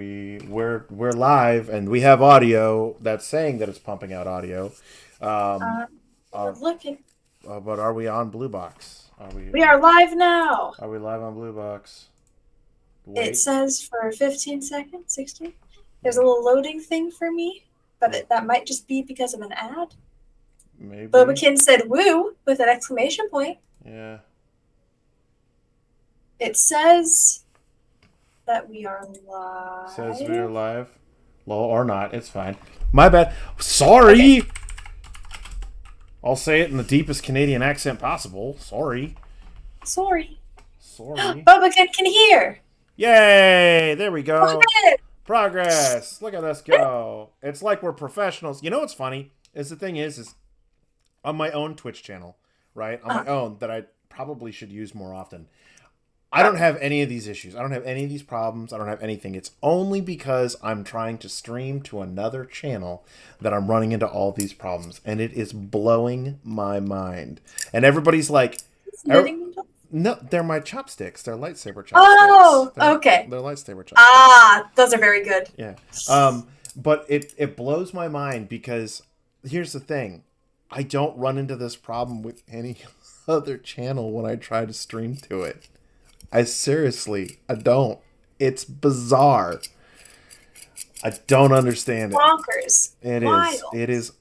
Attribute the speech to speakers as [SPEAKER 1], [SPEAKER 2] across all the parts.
[SPEAKER 1] We're live and we have audio that's saying that it's pumping out audio. Um,
[SPEAKER 2] Uh,
[SPEAKER 1] uh,
[SPEAKER 2] we're looking.
[SPEAKER 1] but are we on Blue Box?
[SPEAKER 2] We are live now.
[SPEAKER 1] Are we live on Blue Box?
[SPEAKER 2] It
[SPEAKER 1] Wait,
[SPEAKER 2] says for 15 seconds, 16. There's a
[SPEAKER 1] wait,
[SPEAKER 2] little loading thing for me, but
[SPEAKER 1] oh,
[SPEAKER 2] that might just be because of an ad.
[SPEAKER 1] maybe.
[SPEAKER 2] Bobakin said woo with an exclamation point.
[SPEAKER 1] Yeah,
[SPEAKER 2] It says that we are
[SPEAKER 1] says we are
[SPEAKER 2] live.
[SPEAKER 1] live. Low or not, it's fine. My bad.
[SPEAKER 2] Okay,
[SPEAKER 1] Sorry. I'll say it in the deepest Canadian accent possible. Sorry.
[SPEAKER 2] sorry.
[SPEAKER 1] Sorry.
[SPEAKER 2] Bobakin can hear.
[SPEAKER 1] Yay! There we go.
[SPEAKER 2] Bobakin!
[SPEAKER 1] Progress. Look at us go. It's like we're professionals. You know what's funny? Is the thing is on my own Twitch channel, right? On my
[SPEAKER 2] Uh,
[SPEAKER 1] own that I probably should use more often. I don't have any of these issues. I don't have any of these problems. I don't have anything. It's only because I'm trying to stream to another channel that I'm running into all these problems. And it is blowing my mind. And everybody's like, er,
[SPEAKER 2] knitting needle?
[SPEAKER 1] no, they're my chopsticks. They're lightsaber chopsticks.
[SPEAKER 2] Oh, okay.
[SPEAKER 1] They're lightsaber chopsticks.
[SPEAKER 2] Ah, those are very good.
[SPEAKER 1] Yeah. But it blows my mind because here's the thing. I don't run into this problem with any other channel when I try to stream to it. I don't. It's bizarre. I don't understand it.
[SPEAKER 2] Bonkers.
[SPEAKER 1] It is.
[SPEAKER 2] Wild.
[SPEAKER 1] It is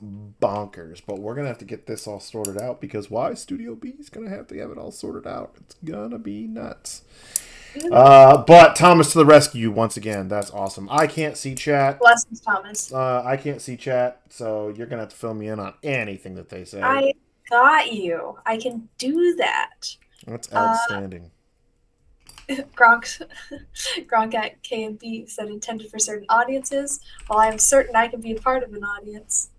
[SPEAKER 1] bonkers. But we're gonna have to get this all sorted out because why Studio B is gonna have to have it all sorted out. It's gonna be nuts. But Thomas to the rescue once again. That's awesome. I can't see chat.
[SPEAKER 2] Blessings, Thomas.
[SPEAKER 1] I can't see chat, so you're gonna have to fill me in on anything that they say.
[SPEAKER 2] I got you. I can do that.
[SPEAKER 1] That's
[SPEAKER 2] Uh,
[SPEAKER 1] outstanding.
[SPEAKER 2] Gronk, Gronk at KMB said intended for certain audiences. While I am certain I can be a part of an audience.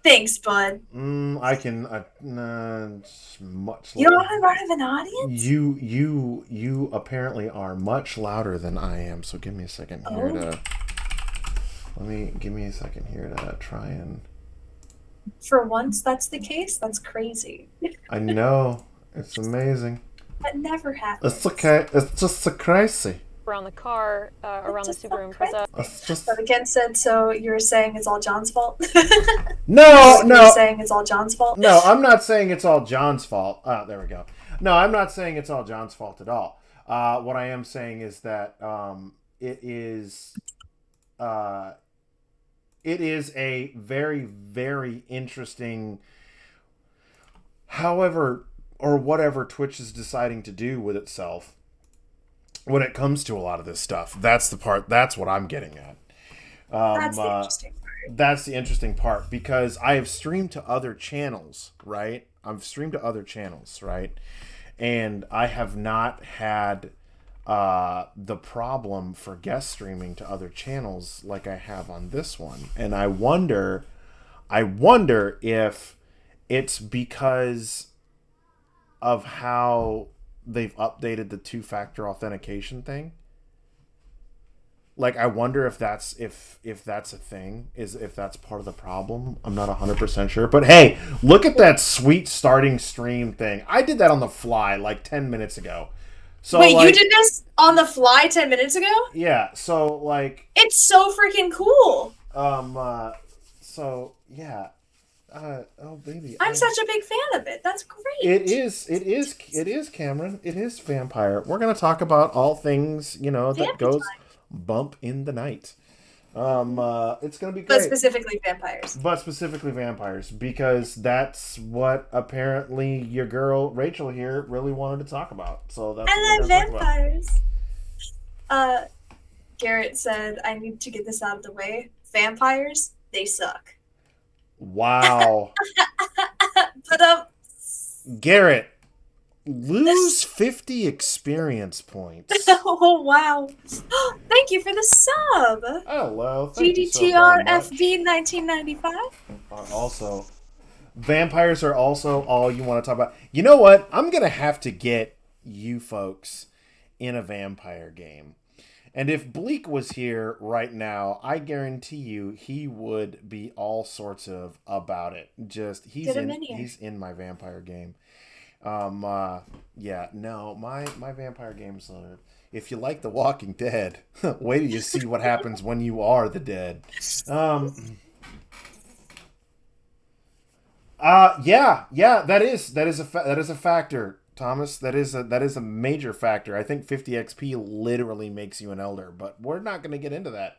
[SPEAKER 2] Thanks, bud.
[SPEAKER 1] I can. It's much
[SPEAKER 2] You don't
[SPEAKER 1] louder.
[SPEAKER 2] want to be part of an audience?
[SPEAKER 1] You apparently are much louder than I am. So give me a second here
[SPEAKER 2] Oh,
[SPEAKER 1] to give me a second here to try and.
[SPEAKER 2] for once that's the case? That's crazy.
[SPEAKER 1] I know it's amazing.
[SPEAKER 2] That never
[SPEAKER 1] It's
[SPEAKER 2] happens.
[SPEAKER 1] okay. It's just so crazy.
[SPEAKER 3] Around the car,
[SPEAKER 2] It's
[SPEAKER 3] around the
[SPEAKER 2] just so
[SPEAKER 3] Subaru Impreza.
[SPEAKER 2] crazy.
[SPEAKER 1] It's just
[SPEAKER 2] But again said, so you're saying it's all John's fault?
[SPEAKER 1] no,
[SPEAKER 2] You're
[SPEAKER 1] no,
[SPEAKER 2] saying it's all John's fault?
[SPEAKER 1] no. I'm not saying it's all John's fault. There we go. No, I'm not saying it's all John's fault at all. What I am saying is that it is uh, it is a very very interesting however or whatever Twitch is deciding to do with itself when it comes to a lot of this stuff. That's the part. That's what I'm getting at. Um,
[SPEAKER 2] That's the
[SPEAKER 1] uh,
[SPEAKER 2] interesting part.
[SPEAKER 1] that's the interesting part because I have streamed to other channels, right? I've streamed to other channels, right? And I have not had the problem for guest streaming to other channels like I have on this one. And I wonder if it's because of how they've updated the two-factor authentication thing. Like I wonder if that's a thing, is if that's part of the problem. I'm not 100% sure. But hey, look at that sweet starting stream thing. I did that on the fly like 10 minutes ago. So
[SPEAKER 2] Wait, you
[SPEAKER 1] like
[SPEAKER 2] did this on the fly 10 minutes ago?
[SPEAKER 1] yeah, so like
[SPEAKER 2] It's so freaking cool.
[SPEAKER 1] um uh so yeah. Oh baby,
[SPEAKER 2] I'm such a big fan of it. That's
[SPEAKER 1] it
[SPEAKER 2] great.
[SPEAKER 1] is, it is Cameron. It is vampire. We're gonna talk about all things, that
[SPEAKER 2] Vampy
[SPEAKER 1] goes
[SPEAKER 2] time.
[SPEAKER 1] bump in the night. It's gonna be
[SPEAKER 2] But
[SPEAKER 1] great,
[SPEAKER 2] specifically vampires.
[SPEAKER 1] but specifically vampires because that's what apparently your girl Rachel here really wanted to talk about. So that's what we're
[SPEAKER 2] I love
[SPEAKER 1] gonna talk about.
[SPEAKER 2] vampires. Uh, Garrett said, I need to get this out of the way. Vampires, they suck.
[SPEAKER 1] Wow,
[SPEAKER 2] But
[SPEAKER 1] Garrett, lose 50 experience points.
[SPEAKER 2] oh wow. Thank you for the sub.
[SPEAKER 1] Hello, thank you so very much.
[SPEAKER 2] GDTRFB 1995.
[SPEAKER 1] Also, vampires are also all you want to talk about. You know what? I'm gonna have to get you folks in a vampire game. And if Bleak was here right now, I guarantee you he would be all sorts of about it. Just
[SPEAKER 2] Get him in here.
[SPEAKER 1] he's in my vampire game. Yeah, no, my vampire game's if you like The Walking Dead, wait till you see what happens when you are the dead. Yeah, that is a factor, Thomas. That is a major factor. I think 50 XP literally makes you an elder, but we're not going to get into that.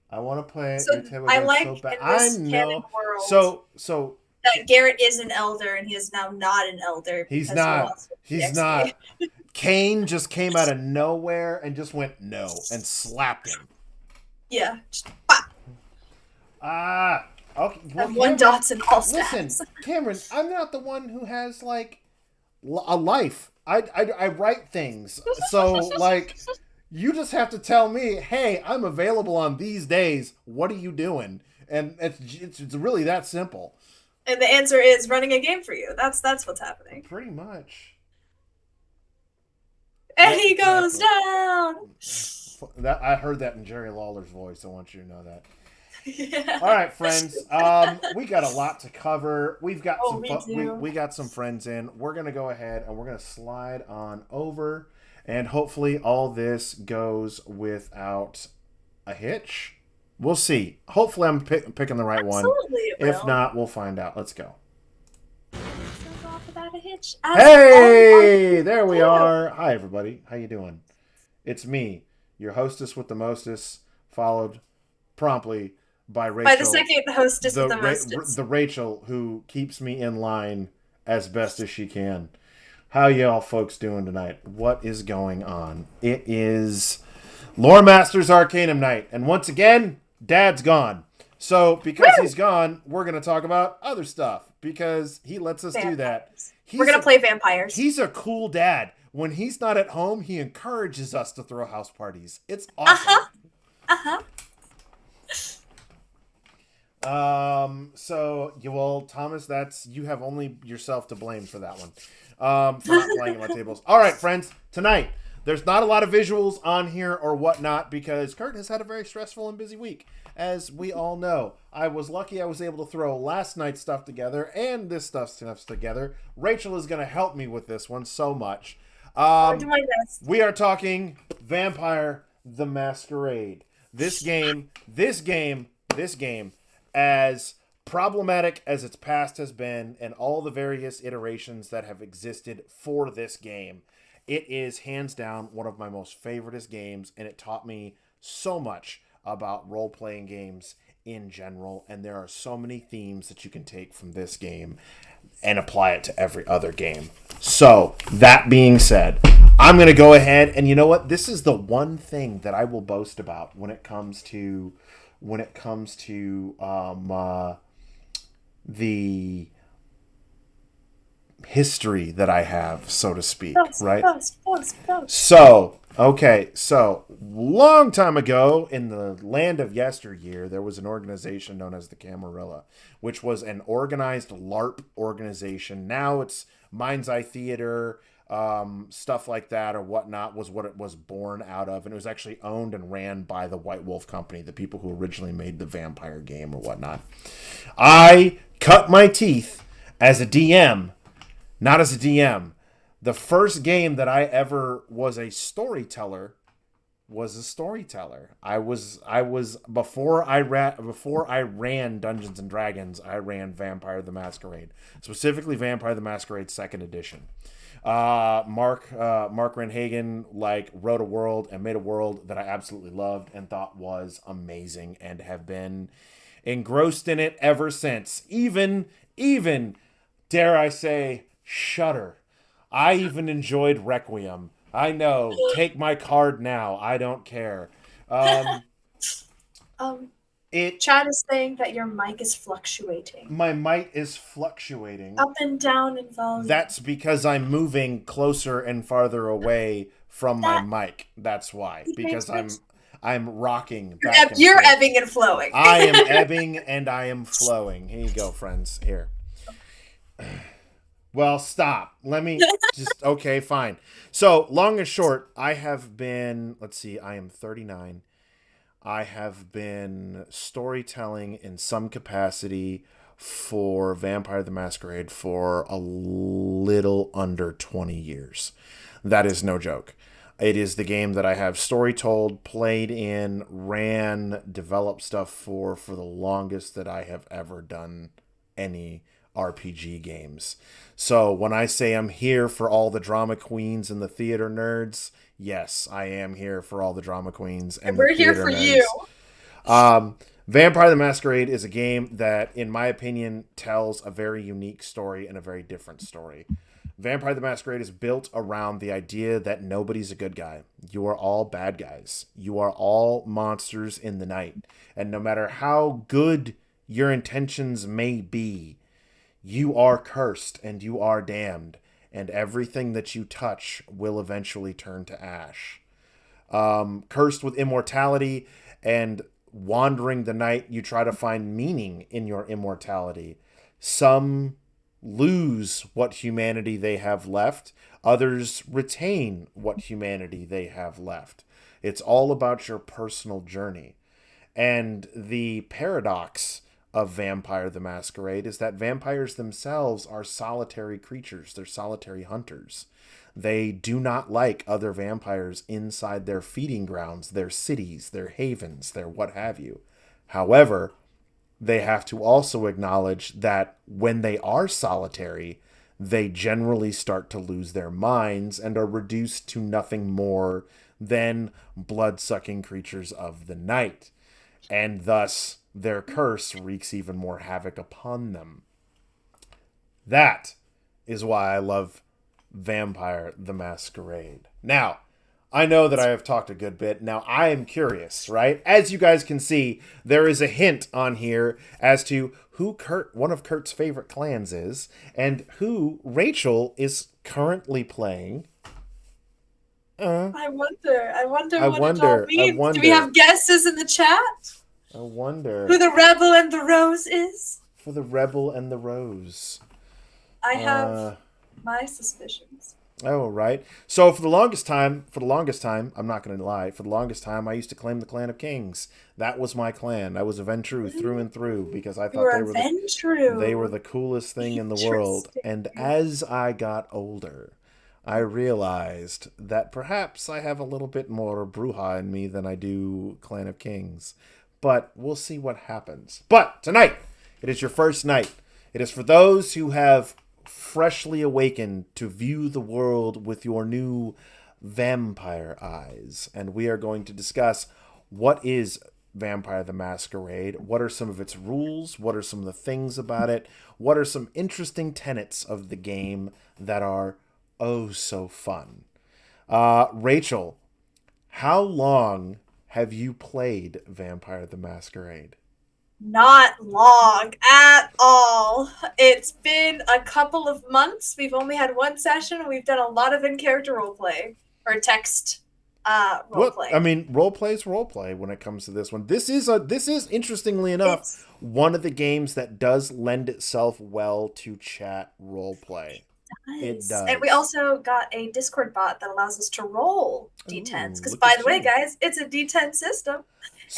[SPEAKER 1] I want to play
[SPEAKER 2] So
[SPEAKER 1] your table
[SPEAKER 2] I
[SPEAKER 1] game
[SPEAKER 2] like
[SPEAKER 1] so bad.
[SPEAKER 2] in
[SPEAKER 1] I
[SPEAKER 2] this canon
[SPEAKER 1] know.
[SPEAKER 2] world
[SPEAKER 1] So
[SPEAKER 2] that Garrett is an elder and he is now not an elder
[SPEAKER 1] he's
[SPEAKER 2] because he
[SPEAKER 1] not.
[SPEAKER 2] lost 50
[SPEAKER 1] He's
[SPEAKER 2] XP.
[SPEAKER 1] not. Kane just came out of nowhere and just went no and slapped him.
[SPEAKER 2] Yeah. Just, pop.
[SPEAKER 1] Ah. Okay. Well,
[SPEAKER 2] And one dots in all stats.
[SPEAKER 1] Listen, Cameron, I'm not the one who has like a life. I write things. So like you just have to tell me, "Hey, I'm available on these days. What are you doing?" And it's really that simple.
[SPEAKER 2] And the answer is running a game for you. That's what's happening.
[SPEAKER 1] Pretty much.
[SPEAKER 2] And he goes down.
[SPEAKER 1] That I heard that in Jerry Lawler's voice. I want you to know that.
[SPEAKER 2] Yeah.
[SPEAKER 1] All right, friends. We got a lot to cover. We've got we got some friends in. We're gonna go ahead and we're gonna slide on over, and hopefully all this goes without a hitch. We'll see. Hopefully, I'm picking the right one. If not, we'll find out. Let's go.
[SPEAKER 2] Without a hitch.
[SPEAKER 1] Hey, there we are. Hi, everybody. How you doing? It's me, your hostess with the mostest, followed promptly by Rachel.
[SPEAKER 2] By the second hostess with the mostest.
[SPEAKER 1] The Rachel who keeps me in line as best as she can. How y'all folks doing tonight? What is going on? It is Lore Masters Arcanum Night. And once again, Dad's gone. So because he's gone, we're going to talk about other stuff. Because he lets us do that.
[SPEAKER 2] We're going to play vampires.
[SPEAKER 1] He's a cool dad. When he's not at home, he encourages us to throw house parties. It's awesome. So Thomas, you have only yourself to blame for that one. For not playing at my tables. All right, friends, tonight there's not a lot of visuals on here or whatnot because Kurt has had a very stressful and busy week, as we all know. I was lucky I was able to throw last night's stuff together and this stuff together. Rachel is going to help me with this one so much.
[SPEAKER 2] I'll do my best.
[SPEAKER 1] We are talking Vampire the Masquerade. This game, as problematic as its past has been and all the various iterations that have existed for this game, it is hands down one of my most favoriteest games, and it taught me so much about role-playing games in general, and there are so many themes that you can take from this game and apply it to every other game. So, that being said, I'm going to go ahead, and you know what? This is the one thing that I will boast about when it comes to the history that I have, so to speak, right? So, long time ago in the land of yesteryear, there was an organization known as the Camarilla, which was an organized LARP organization. Now it's Mind's Eye Theater, stuff like that or whatnot was what it was born out of, and it was actually owned and ran by the White Wolf Company, the people who originally made the vampire game or whatnot. I cut my teeth as a DM, not as a DM. The first game that I ever was a storyteller was a storyteller. I was before I ran Dungeons and Dragons, I ran Vampire the Masquerade, specifically Vampire the Masquerade 2nd edition. Mark Renhagen wrote a world and made a world that I absolutely loved and thought was amazing, and have been engrossed in it ever since. Even dare I say, Shudder. I even enjoyed Requiem. I know. Take my card now. I don't care.
[SPEAKER 2] Chad is saying that your mic is fluctuating.
[SPEAKER 1] My mic is fluctuating.
[SPEAKER 2] Up and down in volume.
[SPEAKER 1] That's because I'm moving closer and farther away from my mic. That's why. Because I'm rocking back and
[SPEAKER 2] You're
[SPEAKER 1] forth.
[SPEAKER 2] ebbing and flowing.
[SPEAKER 1] I am ebbing and I am flowing. Here you go, friends. Here. Well, stop. Let me just... Okay, fine. So, long and short, I have been... Let's see. I am 39. I have been storytelling in some capacity for Vampire the Masquerade for a little under 20 years. That is no joke. It is the game that I have story told, played in, ran, developed stuff for the longest that I have ever done any RPG games. So when I say I'm here for all the drama queens and the theater nerds, yes, I am here for all the drama queens and
[SPEAKER 2] And
[SPEAKER 1] the
[SPEAKER 2] we're here
[SPEAKER 1] theater
[SPEAKER 2] for
[SPEAKER 1] nerds.
[SPEAKER 2] you.
[SPEAKER 1] Vampire the Masquerade is a game that, in my opinion, tells a very unique story and a very different story. Vampire the Masquerade is built around the idea that nobody's a good guy. You are all bad guys. You are all monsters in the night. And no matter how good your intentions may be, you are cursed and you are damned. And everything that you touch will eventually turn to ash. Cursed with immortality and wandering the night, you try to find meaning in your immortality. Some lose what humanity they have left, others retain what humanity they have left. It's all about your personal journey. And the paradox of Vampire the Masquerade is that vampires themselves are solitary creatures, they're solitary hunters. They do not like other vampires inside their feeding grounds, their cities, their havens, their what have you. However, they have to also acknowledge that when they are solitary, they generally start to lose their minds and are reduced to nothing more than blood-sucking creatures of the night. And thus, their curse wreaks even more havoc upon them. That is why I love Vampire the Masquerade. Now, I know that I have talked a good bit. Now, I am curious, right? As you guys can see, there is a hint on here as to who one of Kurt's favorite clans is, and who Rachel is currently playing.
[SPEAKER 2] I wonder what it all means. Do we have guesses in the chat?
[SPEAKER 1] I wonder
[SPEAKER 2] who the Rebel and the Rose is.
[SPEAKER 1] For the Rebel and the Rose,
[SPEAKER 2] I have my suspicions.
[SPEAKER 1] Oh, right. So for the longest time, I'm not going to lie, for the longest time, I used to claim the Clan of Kings. That was my clan. I was a Ventru through and through because I thought they were the coolest thing in the world. And as I got older, I realized that perhaps I have a little bit more Bruja in me than I do Clan of Kings. But we'll see what happens. But tonight, it is your first night. It is for those who have freshly awakened to view the world with your new vampire eyes. And we are going to discuss what is Vampire the Masquerade, what are some of its rules, what are some of the things about it, what are some interesting tenets of the game that are oh so fun. Rachel, how long have you played Vampire the Masquerade?
[SPEAKER 2] Not long at all. It's been a couple of months. We've only had one session, and we've done a lot of in-character roleplay or text roleplay.
[SPEAKER 1] I mean, roleplay's roleplay when it comes to this one. This is interestingly enough one of the games that does lend itself well to chat roleplay. It does.
[SPEAKER 2] And we also got a Discord bot that allows us to roll D10s. Because, by the way, guys, it's a D10 system.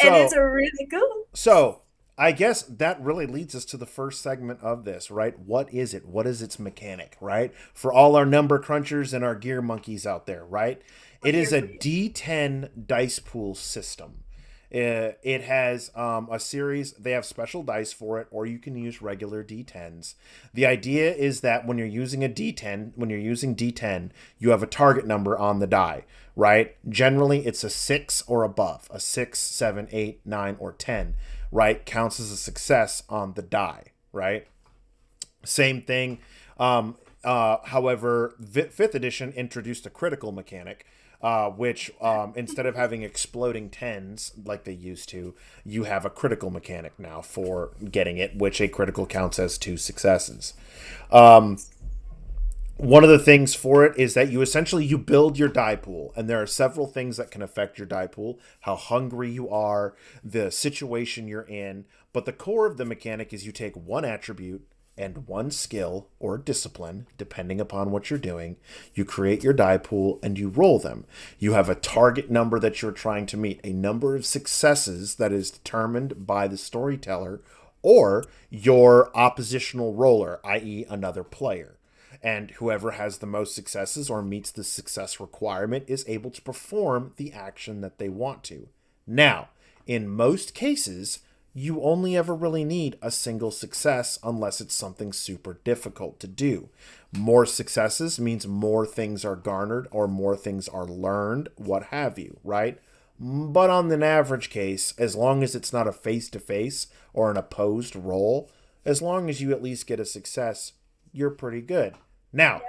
[SPEAKER 2] And it's a really cool.
[SPEAKER 1] So, I guess that really leads us to the first segment of this, right? What is it? What is its mechanic, right? For all our number crunchers and our gear monkeys out there, right? It is a D10 dice pool system. It has a series. They have special dice for it, or you can use regular D10s. The idea is that when you're using a D10, you have a target number on the die, right? Generally, it's a 6 or above. A 6, 7, 8, 9, or 10, right? Counts as a success on the die, right? Same thing. However, 5th edition introduced a critical mechanic, which instead of having exploding 10s like they used to, you have a critical mechanic now for getting it, which a critical counts as 2 successes. One of the things for it is that you build your die pool, and there are several things that can affect your die pool: how hungry you are, the situation you're in. But the core of the mechanic is you take one attribute and one skill or discipline, depending upon what you're doing. You create your die pool and you roll them. You have a target number that you're trying to meet, a number of successes that is determined by the storyteller or your oppositional roller, i.e. another player. And whoever has the most successes or meets the success requirement is able to perform the action that they want to. Now, in most cases, you only ever really need a single success unless it's something super difficult to do. More successes means more things are garnered or more things are learned, what have you, right? But on an average case, as long as it's not a face-to-face or an opposed roll, as long as you at least get a success, you're pretty good. Now,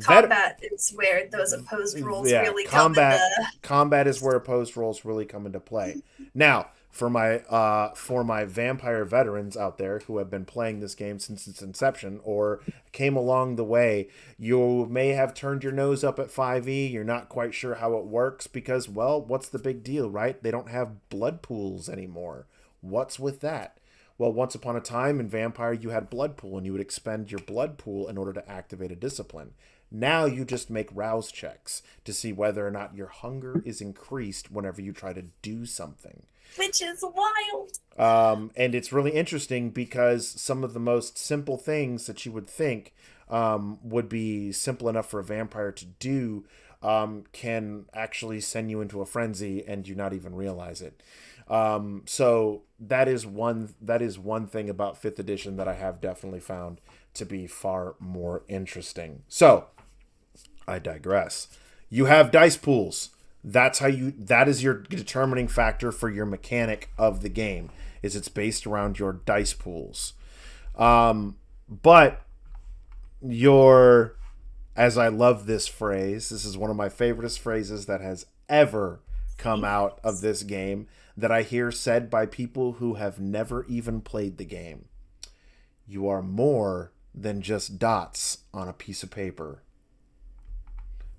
[SPEAKER 2] Combat is where those opposed rolls
[SPEAKER 1] yeah,
[SPEAKER 2] really come into.
[SPEAKER 1] combat is where opposed rolls really come into play. Now, for my vampire veterans out there who have been playing this game since its inception or came along the way, you may have turned your nose up at 5e. You're not quite sure how it works because, well, what's the big deal, right? They don't have blood pools anymore. What's with that? Well, once upon a time in Vampire, you had blood pool, and you would expend your blood pool in order to activate a discipline. Now you just make rouse checks to see whether or not your hunger is increased whenever you try to do something.
[SPEAKER 2] Which is wild.
[SPEAKER 1] And it's really interesting because some of the most simple things that you would think would be simple enough for a vampire to do can actually send you into a frenzy and you not even realize it. So that is one thing about 5th edition that I have definitely found to be far more interesting. So I digress. You have dice pools. That is your determining factor for your mechanic of the game, is it's based around your dice pools. But as I love this phrase, this is one of my favorite phrases that has ever come out of this game that I hear said by people who have never even played the game. You are more than just dots on a piece of paper.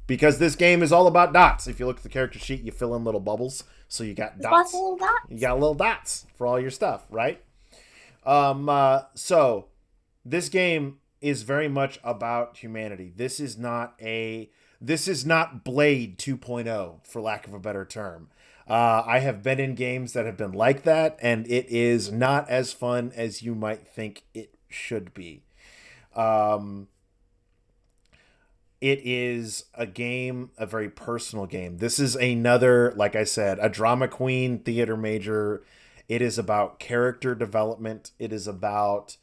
[SPEAKER 1] Because this game is all about dots. If you look at the character sheet, you fill in little bubbles. So you got dots. You got little dots for all your stuff, right? So this game is very much about humanity. This is not Blade 2.0, for lack of a better term. I have been in games that have been like that, and it is not as fun as you might think it should be. It is a very personal game. This is another, like I said, a drama queen theater major. It is about character development. It is about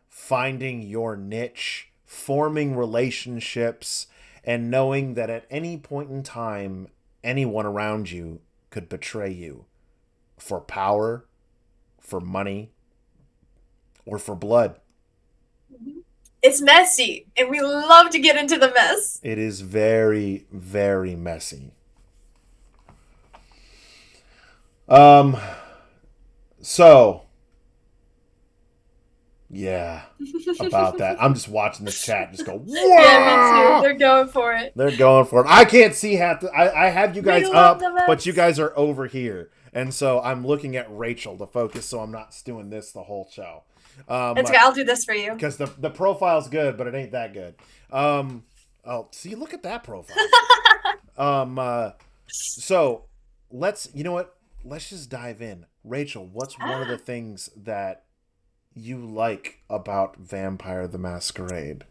[SPEAKER 1] finding your niche, forming relationships, and knowing that at any point in time, anyone around you could betray you for power, for money, or for blood.
[SPEAKER 2] It's messy, and we love to get into the mess.
[SPEAKER 1] It is very, very messy. So, yeah, about that. I'm just watching this chat just go, whoa!
[SPEAKER 2] Yeah, me too. They're going for it.
[SPEAKER 1] They're going for it. I can't see half I have you guys up, but you guys are over here. And so I'm looking at Rachel to focus so I'm not doing this the whole show.
[SPEAKER 2] It's okay. I'll do this for you.
[SPEAKER 1] Because the profile's good, but it ain't that good. See, look at that profile. So you know what? Let's just dive in. Rachel, what's one of the things that you like about Vampire the Masquerade?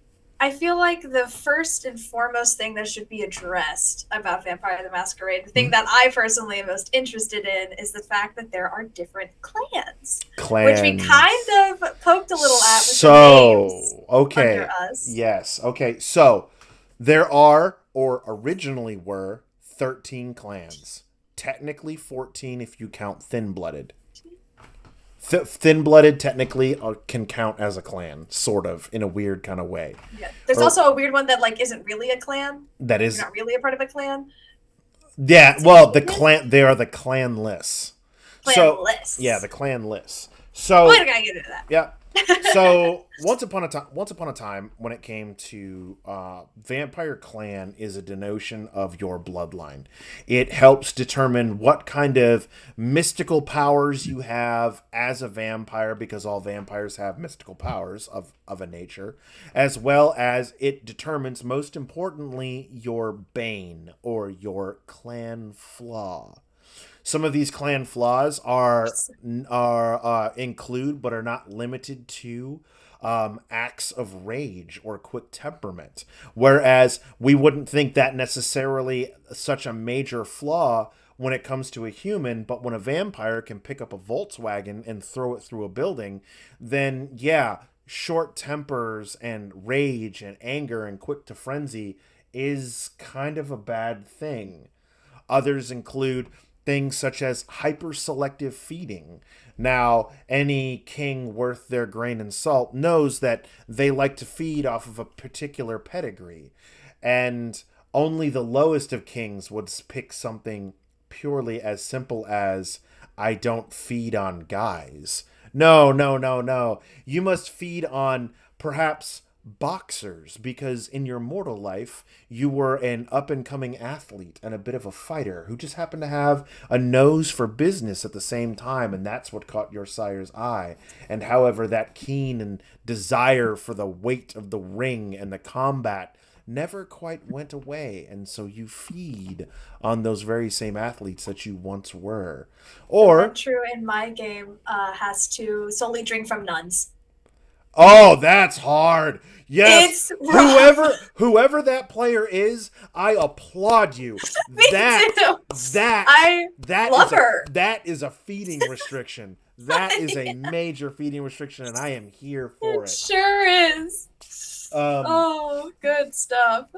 [SPEAKER 2] I feel like the first and foremost thing that should be addressed about Vampire the Masquerade, the thing that I personally am most interested in, is the fact that there are different clans. Which we kind of poked a little at with the names under us.
[SPEAKER 1] Yes. Okay. So there are, or originally were, 13 clans. Technically 14 if you count Thin-Blooded. Thin-Blooded technically can count as a clan, sort of, in a weird kind of way.
[SPEAKER 2] Yeah. There's also a weird one that isn't really a clan.
[SPEAKER 1] That is
[SPEAKER 2] not really a part of a clan.
[SPEAKER 1] Yeah, well, they are the clanless.
[SPEAKER 2] Clanless.
[SPEAKER 1] Yeah, the clanless. So
[SPEAKER 2] we're gonna get into that.
[SPEAKER 1] Yeah. So once upon a time, when it came to vampire clan is a denotion of your bloodline. It helps determine what kind of mystical powers you have as a vampire, because all vampires have mystical powers of a nature, as well as it determines, most importantly, your bane or your clan flaw. Some of these clan flaws are include, but are not limited to, acts of rage or quick temperament. Whereas we wouldn't think that necessarily such a major flaw when it comes to a human, but when a vampire can pick up a Volkswagen and throw it through a building, then yeah, short tempers and rage and anger and quick to frenzy is kind of a bad thing. Others include things such as hyper selective feeding. Now, any king worth their grain and salt knows that they like to feed off of a particular pedigree. And only the lowest of kings would pick something purely as simple as, I don't feed on guys. No, no, no, no. You must feed on perhaps boxers because in your mortal life you were an up and coming athlete and a bit of a fighter who just happened to have a nose for business at the same time, and that's what caught your sire's eye. And however, that keen and desire for the weight of the ring and the combat never quite went away, and so you feed on those very same athletes that you once were. Or
[SPEAKER 2] True in my game has to solely drink from nuns.
[SPEAKER 1] oh, that's hard. Yes.
[SPEAKER 2] It's rough.
[SPEAKER 1] Whoever that player is, I applaud you.
[SPEAKER 2] Me too. I love her.
[SPEAKER 1] That is a feeding restriction. That is a major feeding restriction, and I am here for it.
[SPEAKER 2] Sure is. Oh, good stuff.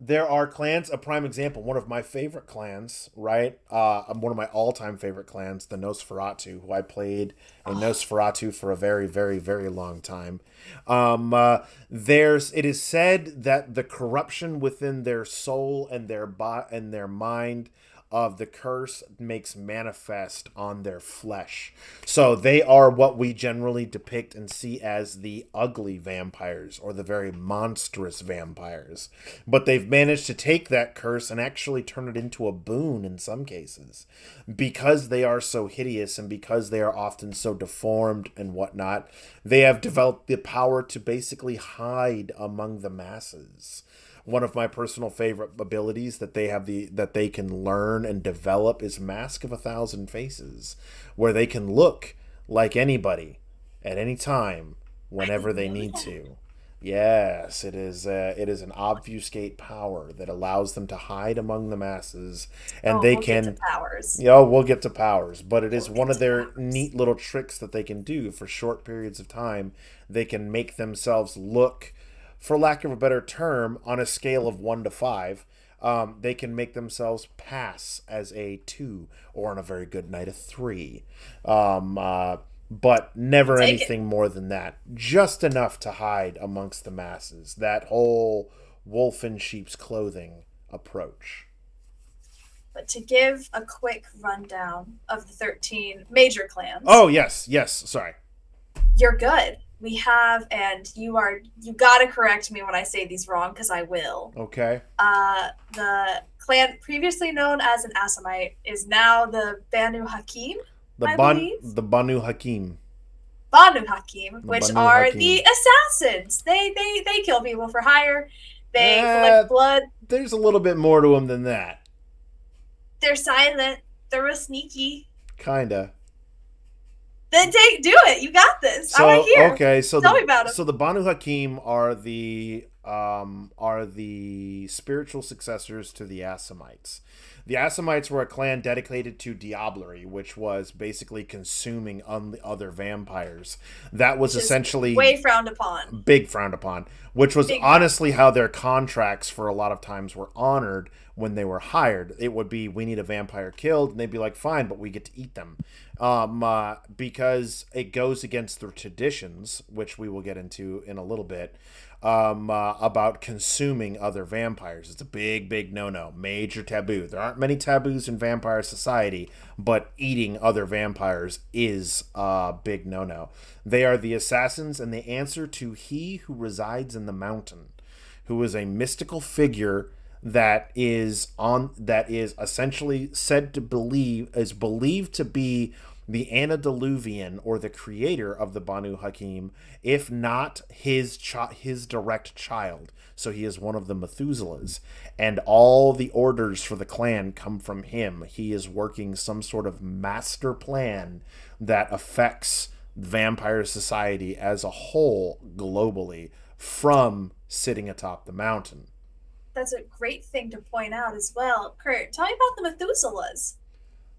[SPEAKER 1] There are clans, a prime example, one of my favorite clans, right? One of my all-time favorite clans, the Nosferatu, who I played in Nosferatu for a very, very, very long time. It is said that the corruption within their soul and their mind of the curse makes manifest on their flesh. So they are what we generally depict and see as the ugly vampires or the very monstrous vampires. But they've managed to take that curse and actually turn it into a boon in some cases. Because they are so hideous and because they are often so deformed and whatnot, they have developed the power to basically hide among the masses. One of my personal favorite abilities that they can learn and develop is Mask of 1,000 Faces, where they can look like anybody at any time whenever they need to. Yes, it is an obfuscate power that allows them to hide among the masses, and we'll get to powers. We'll get to powers, but it is one of their neat little tricks that they can do for short periods of time. They can make themselves look, for lack of a better term, on a scale of 1 to 5, they can make themselves pass as a 2, or on a very good night, a 3. But never anything more than that. Just enough to hide amongst the masses. That whole wolf in sheep's clothing approach.
[SPEAKER 2] But to give a quick rundown of the 13 major clans.
[SPEAKER 1] Oh, yes, sorry.
[SPEAKER 2] You're good. We have, and you gotta correct me when I say these wrong, because I will.
[SPEAKER 1] Okay.
[SPEAKER 2] The clan previously known as an Assamite is now the Banu Hakim.
[SPEAKER 1] The Banu Hakim.
[SPEAKER 2] Banu Hakim, which are the assassins. They kill people for hire. They collect blood.
[SPEAKER 1] There's a little bit more to them than that.
[SPEAKER 2] They're silent. They're real sneaky.
[SPEAKER 1] Kinda.
[SPEAKER 2] Then do it. You got this. I want to hear.
[SPEAKER 1] Okay, so
[SPEAKER 2] tell me about them.
[SPEAKER 1] So the Banu Hakim are the spiritual successors to the Assamites. The Assamites were a clan dedicated to diablerie, which was basically consuming other vampires. That was essentially
[SPEAKER 2] way frowned upon.
[SPEAKER 1] Big frowned upon, which was honestly how their contracts for a lot of times were honored when they were hired. It would be, we need a vampire killed, and they'd be like, fine, but we get to eat them. Because it goes against the traditions, which we will get into in a little bit, about consuming other vampires. It's a big no-no, major taboo. There aren't many taboos in vampire society, but eating other vampires is a big no-no. They are the assassins, and they answer to He who resides in the mountain, who is a mystical figure that is essentially believed to be the antediluvian, or the creator of the Banu Hakim, if not his direct child. So he is one of the Methuselahs, and all the orders for the clan come from him. He is working some sort of master plan that affects vampire society as a whole globally from sitting atop the mountain.
[SPEAKER 2] That's a great thing to point out as well. Kurt, tell me about the Methuselahs.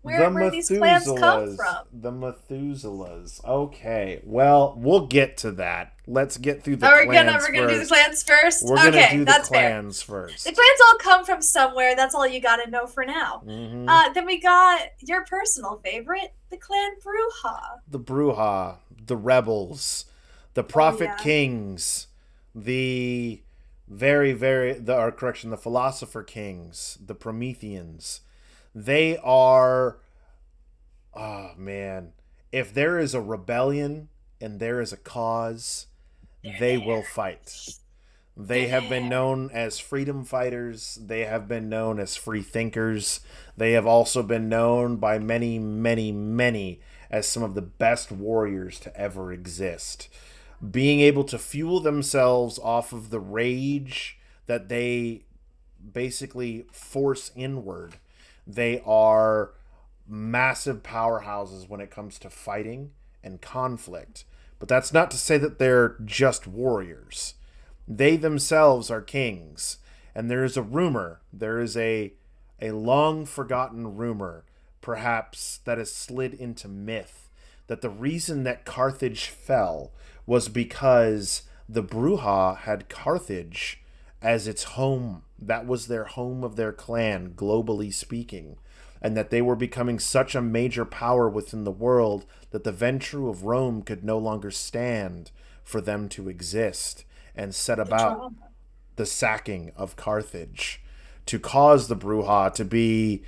[SPEAKER 1] The
[SPEAKER 2] Where these clans come
[SPEAKER 1] Methuselahs.
[SPEAKER 2] from?
[SPEAKER 1] The Methuselahs. Okay. Well, we'll get to that. Let's get through the
[SPEAKER 2] Are
[SPEAKER 1] clans
[SPEAKER 2] we're gonna do the
[SPEAKER 1] first.
[SPEAKER 2] clans first?
[SPEAKER 1] We're gonna
[SPEAKER 2] Okay,
[SPEAKER 1] do the
[SPEAKER 2] that's fair.
[SPEAKER 1] clans first.
[SPEAKER 2] The clans all come from somewhere. That's all you gotta know for now. Then we got your personal favorite, the clan Bruja.
[SPEAKER 1] The Bruja, the rebels, the prophet kings, the the philosopher kings, the Prometheans. They are, oh man, if there is a rebellion and there is a cause, they will fight. They have been known as freedom fighters. They have been known as free thinkers. They have also been known by many, many, many as some of the best warriors to ever exist. Being able to fuel themselves off of the rage that they basically force inward. They are massive powerhouses when it comes to fighting and conflict. But that's not to say that they're just warriors. They themselves are kings. And there is a rumor, there is a long forgotten rumor, perhaps that has slid into myth, that the reason that Carthage fell was because the Bruja had Carthage as its home. That was their home of their clan, globally speaking. And that they were becoming such a major power within the world that the Ventrue of Rome could no longer stand for them to exist, and set about the sacking of Carthage to cause the Bruja to be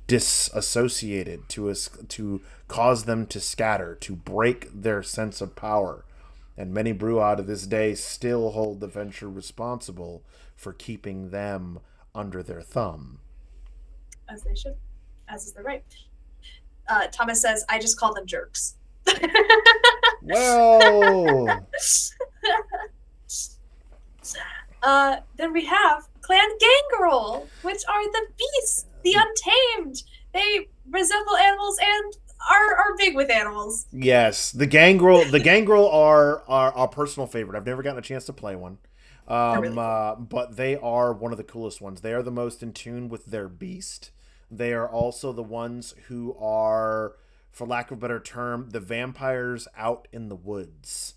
[SPEAKER 1] disassociated, to cause them to scatter, to break their sense of power. And many Bruja to this day still hold the Ventrue responsible for keeping them under their thumb.
[SPEAKER 2] As they should. As is their right. Thomas says, I just call them jerks.
[SPEAKER 1] Well...
[SPEAKER 2] Then we have Clan Gangrel, which are the beasts, the untamed. They resemble animals and are big with animals.
[SPEAKER 1] Yes, the Gangrel are our personal favorite. I've never gotten a chance to play one. Really cool. But they are one of the coolest ones. They are the most in tune with their beast. They are also the ones who are, for lack of a better term, the vampires out in the woods.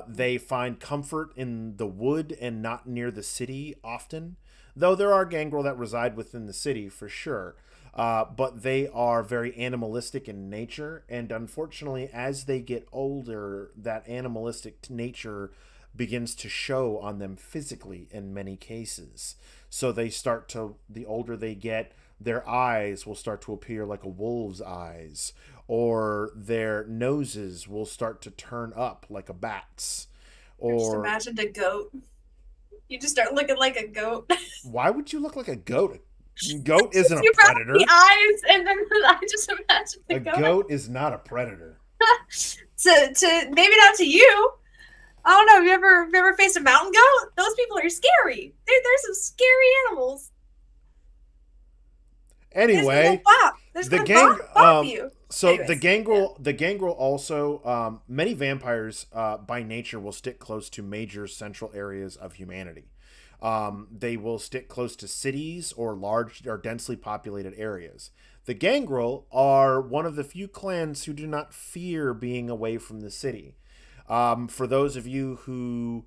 [SPEAKER 1] They find comfort in the wood and not near the city often, though there are Gangrel that reside within the city for sure. But they are very animalistic in nature, and unfortunately, as they get older, that animalistic nature begins to show on them physically in many cases. So the older they get, their eyes will start to appear like a wolf's eyes, or their noses will start to turn up like a bat's.
[SPEAKER 2] Or just imagined a goat. You just start looking like a goat.
[SPEAKER 1] Why would you look like a goat? A goat isn't a predator.
[SPEAKER 2] The eyes, and then I just imagined the goat.
[SPEAKER 1] A goat is not a predator.
[SPEAKER 2] to maybe not to you. I don't know. Have you ever faced a mountain goat? Those people are scary. They're some scary animals.
[SPEAKER 1] Anyway,
[SPEAKER 2] the gang.
[SPEAKER 1] So anyways, the Gangrel also, many vampires by nature will stick close to major central areas of humanity. They will stick close to cities or large or densely populated areas. The Gangrel are one of the few clans who do not fear being away from the city. For those of you who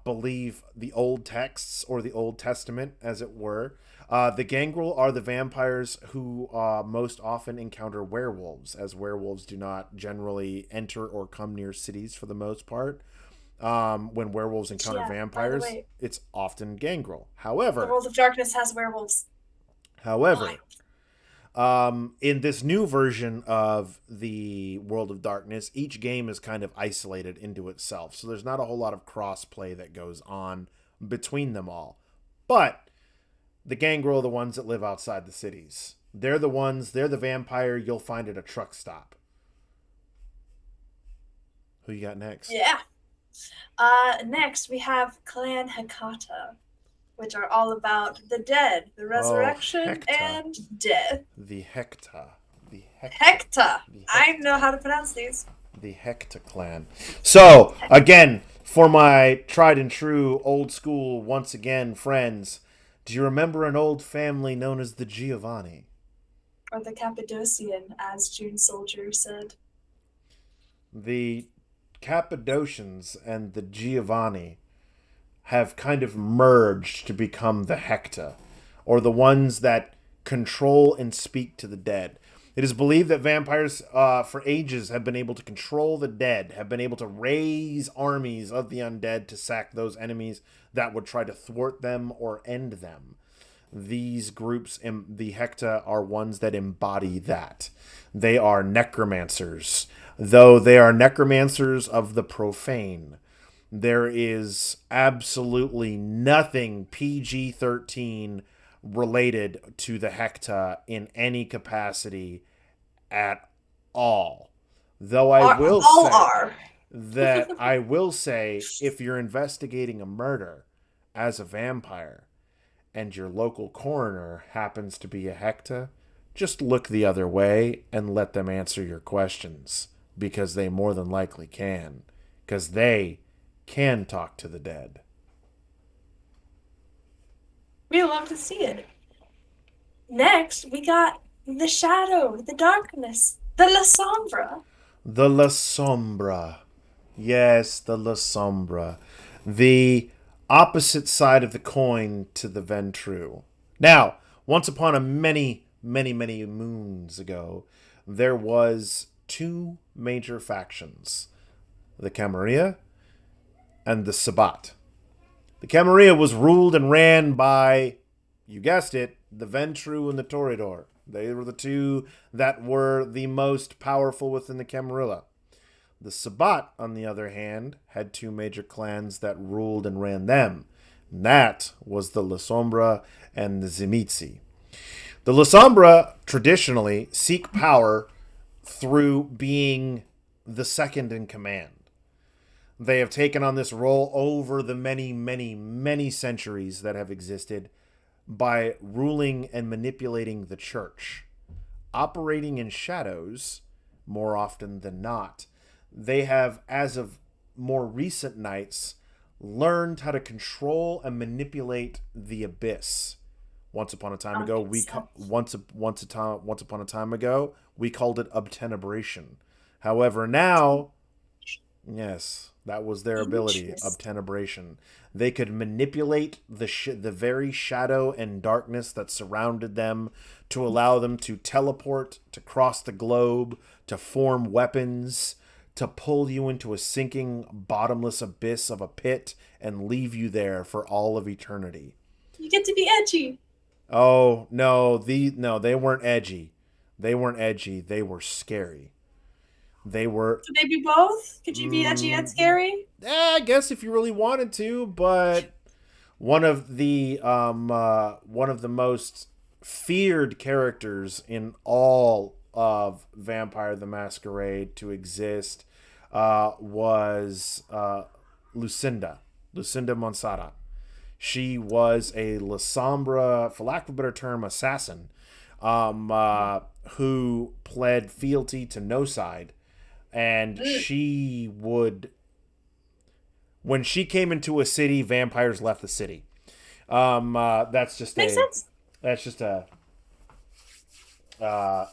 [SPEAKER 1] believe the old texts or the Old Testament, as it were, the Gangrel are the vampires who most often encounter werewolves, as werewolves do not generally enter or come near cities for the most part. When werewolves encounter vampires, it's often Gangrel. However,
[SPEAKER 2] the World of Darkness has werewolves.
[SPEAKER 1] However, in this new version of the World of Darkness, each game is kind of isolated into itself. So there's not a whole lot of cross-play that goes on between them all. But the Gangrel are the ones that live outside the cities. They're the vampire you'll find at a truck stop. Who you got next?
[SPEAKER 2] Yeah. Next, we have Clan Hecata, which are all about the dead, the resurrection, and death.
[SPEAKER 1] The Hecta.
[SPEAKER 2] Hecta. I know how to pronounce these.
[SPEAKER 1] The Hecta clan. So, again, for my tried and true old school, once again, friends, do you remember an old family known as the Giovanni?
[SPEAKER 2] Or the Cappadocian, as June Soldier said.
[SPEAKER 1] The Cappadocians and the Giovanni have kind of merged to become the Hecta, or the ones that control and speak to the dead. It is believed that vampires, for ages, have been able to control the dead, have been able to raise armies of the undead to sack those enemies that would try to thwart them or end them. These groups, the Hecta, are ones that embody that. They are necromancers, though they are necromancers of the profane. There is absolutely nothing PG-13 related to the Hecta in any capacity at all. Though
[SPEAKER 2] All are.
[SPEAKER 1] I will say, if you're investigating a murder as a vampire and your local coroner happens to be a Hecta, just look the other way and let them answer your questions, because they more than likely can, because they can talk to the dead.
[SPEAKER 2] We love to see it. Next, we got the shadow, the darkness, the La Sombra.
[SPEAKER 1] The La Sombra. Yes, the La Sombra. The opposite side of the coin to the Ventru. Now, once upon a many moons ago, there was two major factions. The Camarilla and the Sabbat. The Camarilla was ruled and ran by, you guessed it, the Ventru and the Toreador. They were the two that were the most powerful within the Camarilla. The Sabbat, on the other hand, had two major clans that ruled and ran them. And that was the La Sombra and the Zimitzi. The La Sombra traditionally seek power through being the second in command. They have taken on this role over the many centuries that have existed by ruling and manipulating the church, operating in shadows more often than not. They have, as of more recent nights, learned how to control and manipulate the abyss. Once upon a time ago, once upon a time ago, we called it obtenebration. However, now, yes, that was their ability, obtenebration. They could manipulate the very shadow and darkness that surrounded them to allow them to teleport, to cross the globe, to form weapons, to pull you into a sinking, bottomless abyss of a pit and leave you there for all of eternity.
[SPEAKER 2] You get to be edgy.
[SPEAKER 1] Oh, no, they weren't edgy. They weren't edgy. They were scary. They were.
[SPEAKER 2] Could they be both? Could you be edgy and scary?
[SPEAKER 1] I guess if you really wanted to, but one of the most feared characters in all of Vampire the Masquerade to exist was Lucinda Monsada. She was a La Sombra, for lack of a better term, assassin, who pled fealty to no side. And she would, when she came into a city, vampires left the city. That's just
[SPEAKER 2] Makes sense.
[SPEAKER 1] That's just a.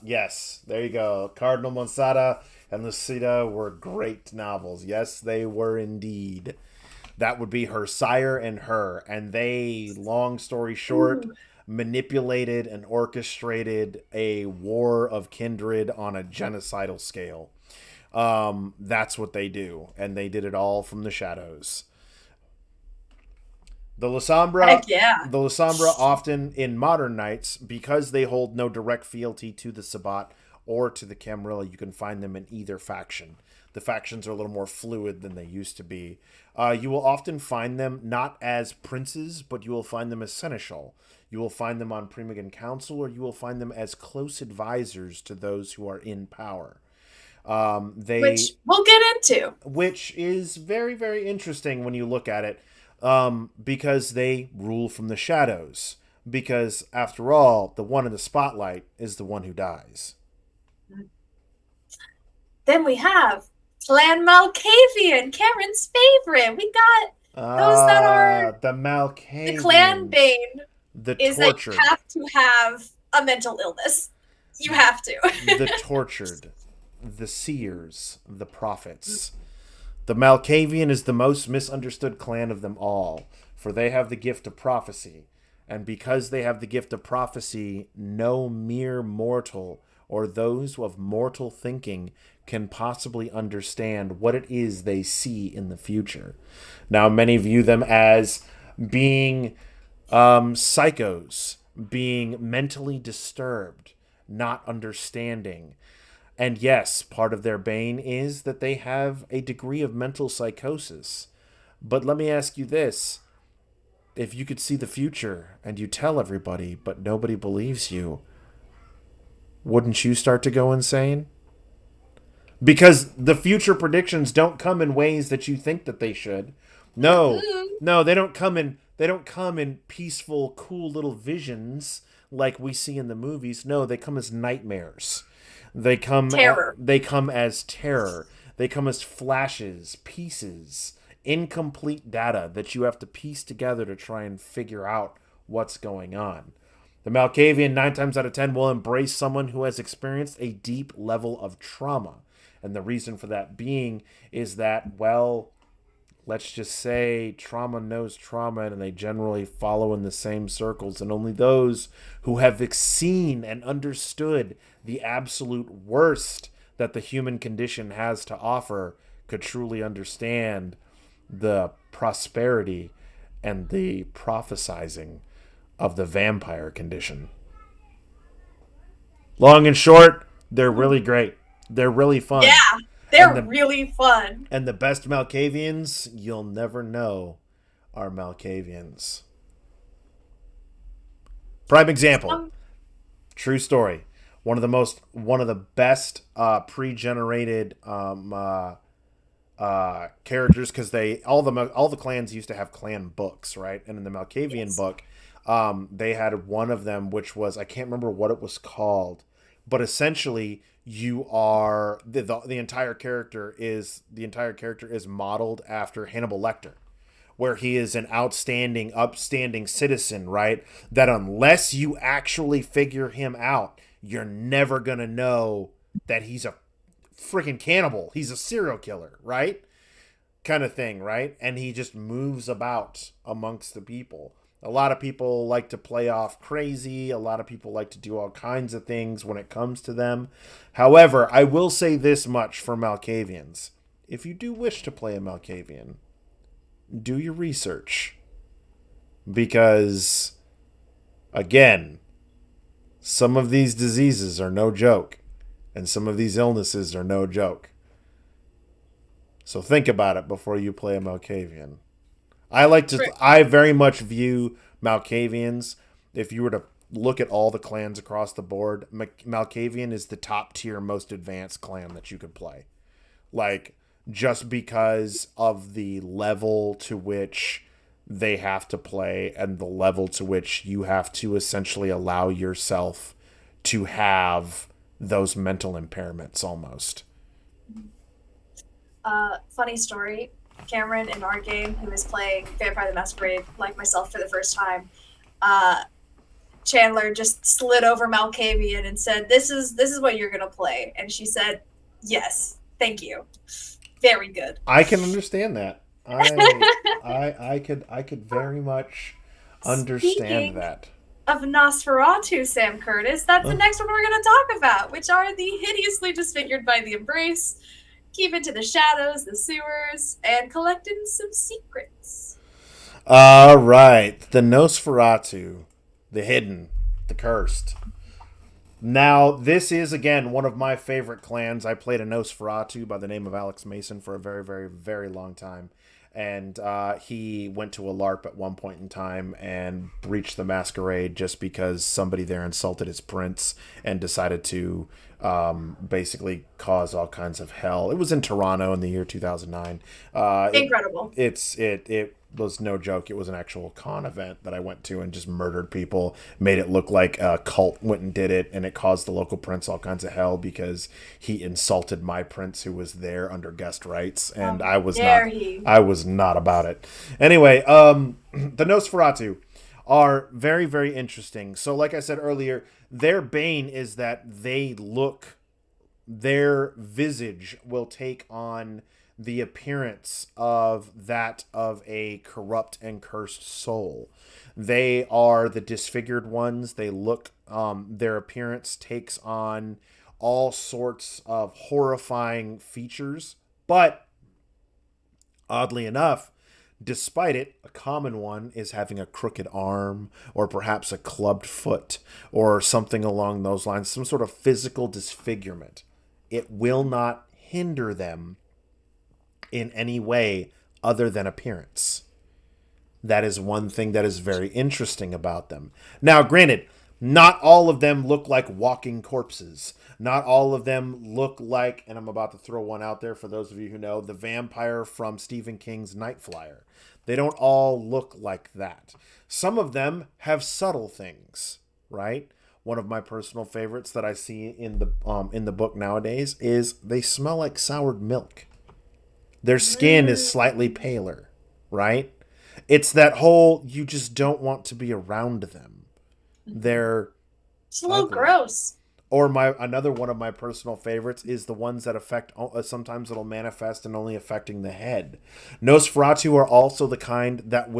[SPEAKER 1] Yes, there you go. Cardinal Monsada and Lucida were great novels. Yes, they were indeed. That would be her sire and her, and they, long story short, manipulated and orchestrated a war of kindred on a genocidal scale. That's what they do, and they did it all from the shadows. The La Sombra, the La Sombra often in modern nights, because they hold no direct fealty to the Sabbat or to the Camarilla, you can find them in either faction. The factions are a little more fluid than they used to be. You will often find them not as princes, but you will find them as seneschal. You will find them on Primogen Council, or you will find them as close advisors to those who are in power.
[SPEAKER 2] Which we'll get into.
[SPEAKER 1] Which is very interesting when you look at it, because they rule from the shadows. Because, after all, the one in the spotlight is the one who dies.
[SPEAKER 2] Then we have Clan Malkavian, Cameron's favorite. We got those that are
[SPEAKER 1] The
[SPEAKER 2] the clan
[SPEAKER 1] Malkavians.
[SPEAKER 2] bane
[SPEAKER 1] The
[SPEAKER 2] is that you
[SPEAKER 1] tortured.
[SPEAKER 2] have to have a mental illness. You have to.
[SPEAKER 1] The tortured. The seers. The prophets. The Malkavian is the most misunderstood clan of them all, for they have the gift of prophecy. And because they have the gift of prophecy, no mere mortal or those of mortal thinking can possibly understand what it is they see in the future. Now, many view them as being psychos, being mentally disturbed, not understanding. And yes, part of their bane is that they have a degree of mental psychosis. But let me ask you this. If you could see the future and you tell everybody, but nobody believes you, wouldn't you start to go insane? Because the future predictions don't come in ways that you think that they should. No. No, they don't come in peaceful, cool little visions like we see in the movies. No, they come as nightmares.
[SPEAKER 2] Terror.
[SPEAKER 1] They come as terror. They come as flashes, pieces, incomplete data that you have to piece together to try and figure out what's going on. The Malkavian, 9 times out of 10, will embrace someone who has experienced a deep level of trauma. And the reason for that being is that, well, let's just say trauma knows trauma, and they generally follow in the same circles. And only those who have seen and understood the absolute worst that the human condition has to offer could truly understand the prosperity and the prophesizing of the vampire condition. Long and short, they're really great. They're really fun.
[SPEAKER 2] Yeah, they're really fun.
[SPEAKER 1] And the best Malkavians you'll never know are Malkavians. Prime example. True story. One of the best pre-generated characters, because all the clans used to have clan books, right? And in the Malkavian book, they had one of them which was, I can't remember what it was called, but essentially you are the entire character is modeled after Hannibal Lecter, where he is an outstanding, upstanding citizen, right? That unless you actually figure him out, you're never gonna know that he's a freaking cannibal. He's a serial killer, right? Kind of thing, right? And he just moves about amongst the people. A lot of people like to play off crazy. A lot of people like to do all kinds of things when it comes to them. However, I will say this much for Malkavians. If you do wish to play a Malkavian, do your research. Because, again, some of these diseases are no joke. And some of these illnesses are no joke. So think about it before you play a Malkavian. I very much view Malkavians, if you were to look at all the clans across the board, Malkavian is the top tier, most advanced clan that you could play. Like, just because of the level to which they have to play and the level to which you have to essentially allow yourself to have those mental impairments almost.
[SPEAKER 2] Funny story. Cameron in our game, who was playing Vampire the Masquerade like myself for the first time, Chandler just slid over Malkavian and said, "This is what you're gonna play," and she said, "Yes, thank you, very good."
[SPEAKER 1] I can understand that. I could very much understand
[SPEAKER 2] Speaking
[SPEAKER 1] that.
[SPEAKER 2] of Nosferatu, Sam Curtis, that's the next one we're gonna talk about, which are the hideously disfigured by the embrace, keep into the shadows, the sewers, and collecting some secrets.
[SPEAKER 1] All right, the Nosferatu, the hidden, the cursed. Now, this is, again, one of my favorite clans. I played a Nosferatu by the name of Alex Mason for a very, very, very long time. And he went to a LARP at one point in time and breached the Masquerade just because somebody there insulted his prince and decided to basically cause all kinds of hell. It was in Toronto in the year 2009.
[SPEAKER 2] Incredible.
[SPEAKER 1] was no joke. It was an actual con event that I went to and just murdered people, made it look like a cult went and did it, and it caused the local prince all kinds of hell because he insulted my prince who was there under guest rights, and
[SPEAKER 2] How dare he?
[SPEAKER 1] I was not about it. Anyway, the Nosferatu are very, very interesting. So like I said earlier, their bane is that their visage will take on the appearance of that of a corrupt and cursed soul. They are the disfigured ones. They look, their appearance takes on all sorts of horrifying features. But oddly enough, despite it, a common one is having a crooked arm or perhaps a clubbed foot or something along those lines, some sort of physical disfigurement. It will not hinder them in any way other than appearance. That is one thing that is very interesting about them. Now, granted, not all of them look like walking corpses. Not all of them look like, and I'm about to throw one out there for those of you who know, the vampire from Stephen King's Night Flyer. They don't all look like that. Some of them have subtle things, right? One of my personal favorites that I see in the book nowadays is they smell like soured milk. Their skin is slightly paler, right? It's that whole, you just don't want to be around them. They're
[SPEAKER 2] It's a little
[SPEAKER 1] ugly.
[SPEAKER 2] gross.
[SPEAKER 1] Or another one of my personal favorites is the ones that affect, sometimes it'll manifest and only affecting the head. Nosferatu are also the kind that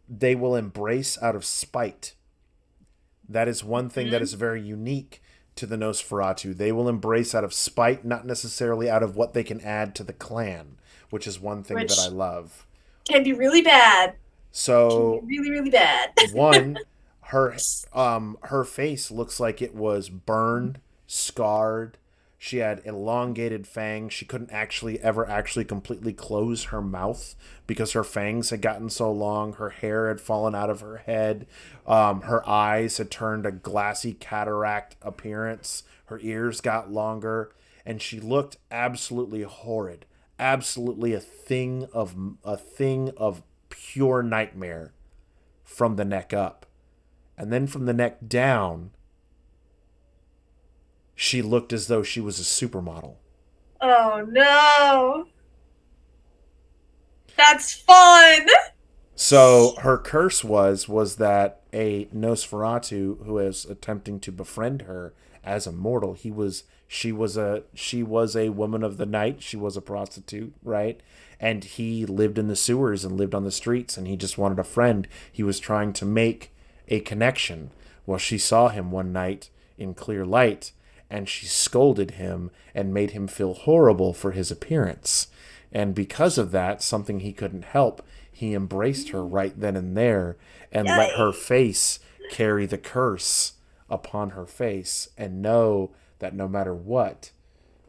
[SPEAKER 1] they will embrace out of spite. That is one thing that is very unique to the Nosferatu. They will embrace out of spite, not necessarily out of what they can add to the clan, which is one thing that I love.
[SPEAKER 2] Can be really bad.
[SPEAKER 1] So
[SPEAKER 2] Can be really, really bad.
[SPEAKER 1] one, her face looks like it was burned, scarred. She had elongated fangs. She couldn't ever completely close her mouth because her fangs had gotten so long. Her hair had fallen out of her head. Her eyes had turned a glassy cataract appearance. Her ears got longer, and she looked absolutely horrid. Absolutely a thing of pure nightmare from the neck up. And then from the neck down, she looked as though she was a supermodel.
[SPEAKER 2] Oh no. That's fun.
[SPEAKER 1] So her curse was that a Nosferatu who was attempting to befriend her as a mortal, she was a woman of the night, she was a prostitute, right? And he lived in the sewers and lived on the streets, and he just wanted a friend. He was trying to make a connection. Well, she saw him one night in clear light, and she scolded him and made him feel horrible for his appearance. And because of that, something he couldn't help, he embraced her right then and there and let her face carry the curse upon her face and know that no matter what,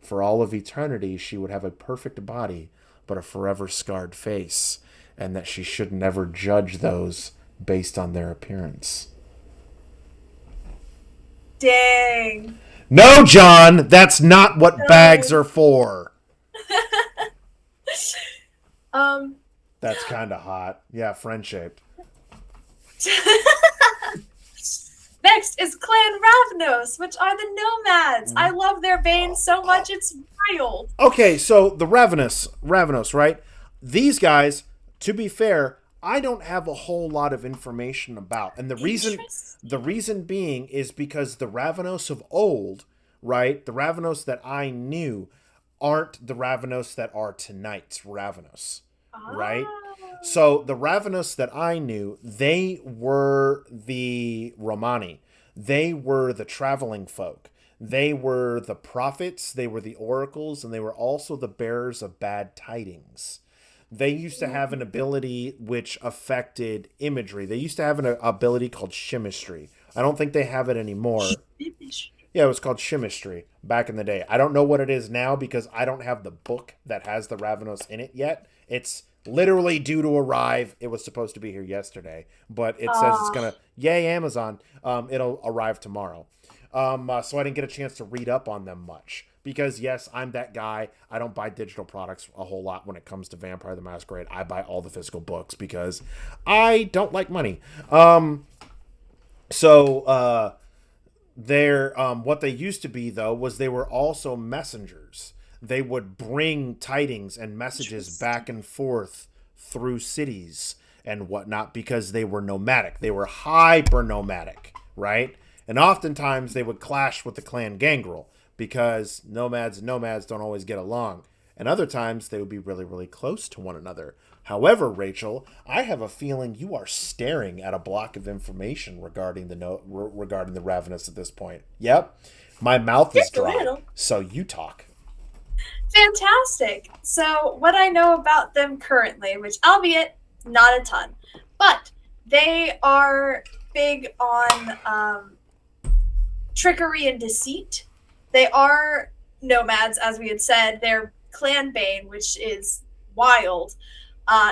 [SPEAKER 1] for all of eternity, she would have a perfect body but a forever scarred face, and that she should never judge those based on their appearance.
[SPEAKER 2] Dang.
[SPEAKER 1] No, John, that's not what bags are for. That's kind of hot. Yeah, friend-shaped.
[SPEAKER 2] Next is Clan Ravnos, which are the nomads. I love their veins so much, it's wild.
[SPEAKER 1] Okay, so the Ravenous, right? These guys, to be fair, I don't have a whole lot of information about. And the reason being is because the Ravenous of old, right? The Ravenous that I knew aren't the Ravenous that are tonight's Ravenous, right? So the Ravenous that I knew, they were the Romani. They were the traveling folk. They were the prophets. They were the oracles. And they were also the bearers of bad tidings. They used to have an ability which affected imagery. They used to have an ability called chemistry. I don't think they have it anymore. Yeah, it was called chemistry back in the day. I don't know what it is now because I don't have the book that has the Ravenous in it yet. It's literally due to arrive. It was supposed to be here yesterday, but it says it's gonna. Yay, Amazon! It'll arrive tomorrow. So I didn't get a chance to read up on them much. Because yes, I'm that guy. I don't buy digital products a whole lot when it comes to Vampire the Masquerade. I buy all the physical books because I don't like money. So they're what they used to be though was they were also messengers. They would bring tidings and messages back and forth through cities and whatnot because they were nomadic. They were hyper nomadic, right? And oftentimes they would clash with the clan gangrel because nomads and nomads don't always get along. And other times they would be really, really close to one another. However, Rachel, I have a feeling you are staring at a block of information regarding regarding the Ravenous at this point. Yep, my mouth is
[SPEAKER 2] Just a
[SPEAKER 1] dry,
[SPEAKER 2] little.
[SPEAKER 1] so you talk.
[SPEAKER 2] Fantastic. So, what I know about them currently, which albeit not a ton, but they are big on trickery and deceit. They are nomads, as we had said. Their clan bane, which is wild,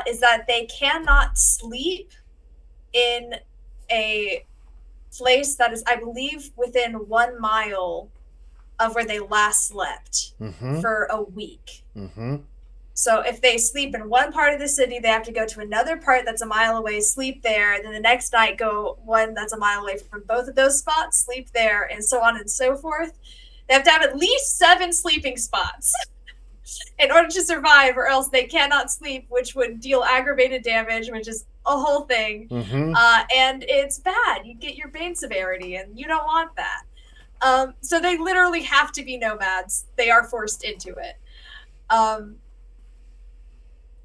[SPEAKER 2] is that they cannot sleep in a place that is, I believe, within 1 mile of where they last slept for a week. So if they sleep in one part of the city, they have to go to another part that's a mile away, sleep there, and then the next night go one that's a mile away from both of those spots, sleep there, and so on and so forth. They have to have at least 7 sleeping spots in order to survive, or else they cannot sleep, which would deal aggravated damage, which is a whole thing. And it's bad. You get your bane severity, and you don't want that. So they literally have to be nomads. They are forced into it.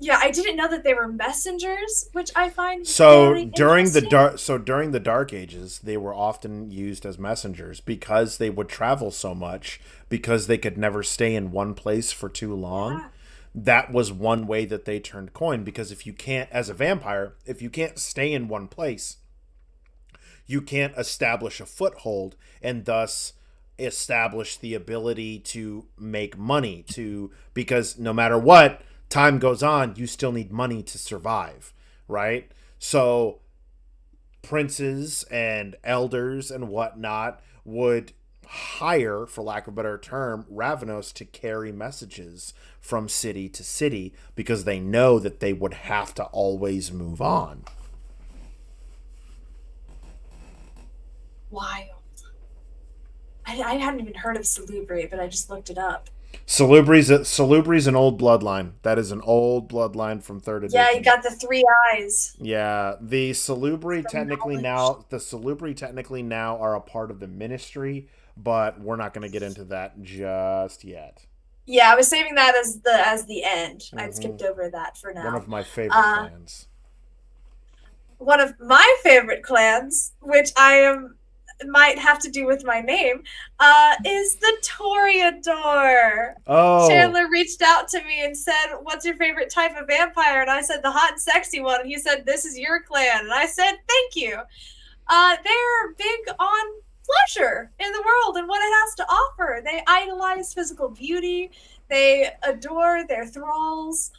[SPEAKER 2] Yeah, I didn't know that they were messengers, which I find very
[SPEAKER 1] during the
[SPEAKER 2] interesting.
[SPEAKER 1] during the Dark Ages, they were often used as messengers because they would travel so much because they could never stay in one place for too long.
[SPEAKER 2] Yeah.
[SPEAKER 1] That was one way that they turned coin because if you can't, as a vampire, if you can't stay in one place, you can't establish a foothold and thus establish the ability to make money because no matter what time goes on, you still need money to survive, right? So princes and elders and whatnot would hire, for lack of a better term, Ravenos to carry messages from city to city because they know that they would have to always move on.
[SPEAKER 2] Wild. I hadn't even heard of Salubri, but I just looked it up.
[SPEAKER 1] Salubri's an old bloodline. That is an old bloodline from third
[SPEAKER 2] Yeah, you
[SPEAKER 1] edition.
[SPEAKER 2] got the 3 eyes
[SPEAKER 1] Yeah,
[SPEAKER 2] from knowledge.
[SPEAKER 1] The Salubri technically now are a part of the ministry, but we're not going to get into that just yet.
[SPEAKER 2] Yeah, I was saving that as the end. I'd
[SPEAKER 1] hmm
[SPEAKER 2] skipped over that for
[SPEAKER 1] One
[SPEAKER 2] now.
[SPEAKER 1] of my favorite
[SPEAKER 2] Uh,
[SPEAKER 1] clans.
[SPEAKER 2] One of my favorite clans, which I am might have to do with my name, is the Toreador.
[SPEAKER 1] Oh,
[SPEAKER 2] Chandler reached out to me and said, "What's your favorite type of vampire?" And I said, "The hot and sexy one." And he said, "This is your clan." And I said, "Thank you." They're big on pleasure in the world and what it has to offer. They idolize physical beauty. They adore their thralls.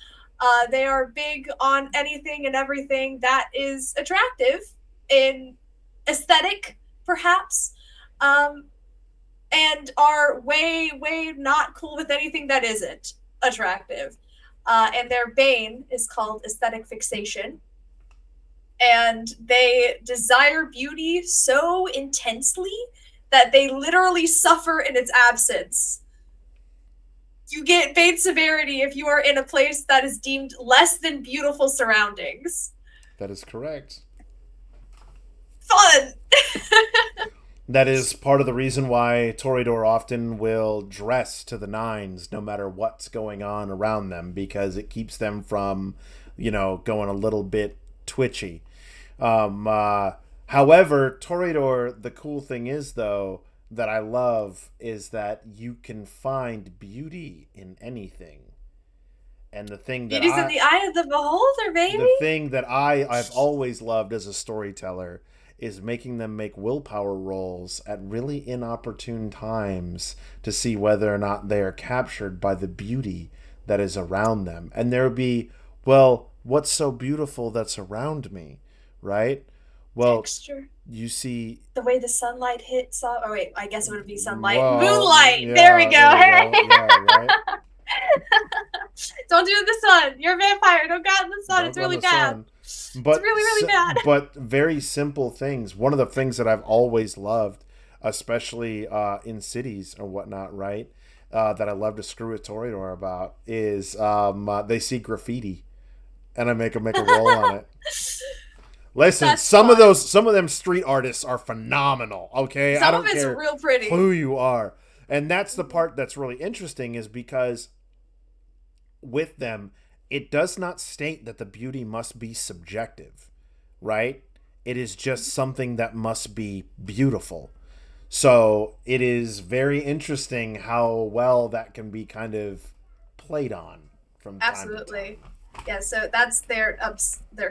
[SPEAKER 2] They are big on anything and everything that is attractive in aesthetic, perhaps, and are way, way not cool with anything that isn't attractive. And their bane is called aesthetic fixation. And they desire beauty so intensely that they literally suffer in its absence. You get bane severity if you are in a place that is deemed less than beautiful surroundings.
[SPEAKER 1] that is correct.
[SPEAKER 2] Fun!
[SPEAKER 1] That is part of the reason why Toreador often will dress to the nines no matter what's going on around them because it keeps them from, going a little bit twitchy. However, Toreador, the cool thing is, though, that I love is that you can find beauty in anything. And
[SPEAKER 2] Beauty's in the eye of the beholder,
[SPEAKER 1] the
[SPEAKER 2] baby!
[SPEAKER 1] thing that I've always loved as a storyteller is making them make willpower rolls at really inopportune times to see whether or not they are captured by the beauty that is around them. And there'll be, well, what's so beautiful that's around me, right? Well,
[SPEAKER 2] Texture.
[SPEAKER 1] you see,
[SPEAKER 2] The way the sunlight hits off. Oh wait, I guess it would be sunlight.
[SPEAKER 1] well,
[SPEAKER 2] Moonlight. There we
[SPEAKER 1] yeah, there
[SPEAKER 2] go.
[SPEAKER 1] we go.
[SPEAKER 2] Hey.
[SPEAKER 1] Yeah, right.
[SPEAKER 2] Don't do it in the sun. You're a vampire. Don't go out in the sun.
[SPEAKER 1] Don't
[SPEAKER 2] It's
[SPEAKER 1] go in
[SPEAKER 2] really
[SPEAKER 1] the
[SPEAKER 2] bad.
[SPEAKER 1] sun.
[SPEAKER 2] It's really, really bad.
[SPEAKER 1] But very simple things. One of the things that I've always loved, especially in cities or whatnot, right? That I love to screw a Toreador about is they see graffiti, and I make them make a roll on it. Listen,
[SPEAKER 2] That's fun.
[SPEAKER 1] some of them street artists are phenomenal. Okay, I
[SPEAKER 2] Some of
[SPEAKER 1] don't
[SPEAKER 2] it's
[SPEAKER 1] care
[SPEAKER 2] real pretty.
[SPEAKER 1] who you are, and that's the part that's really interesting is because with them, it does not state that the beauty must be subjective, right? It is just something that must be beautiful. So it is very interesting how well that can be kind of played on from time to
[SPEAKER 2] Absolutely.
[SPEAKER 1] time.
[SPEAKER 2] Yeah, so that's their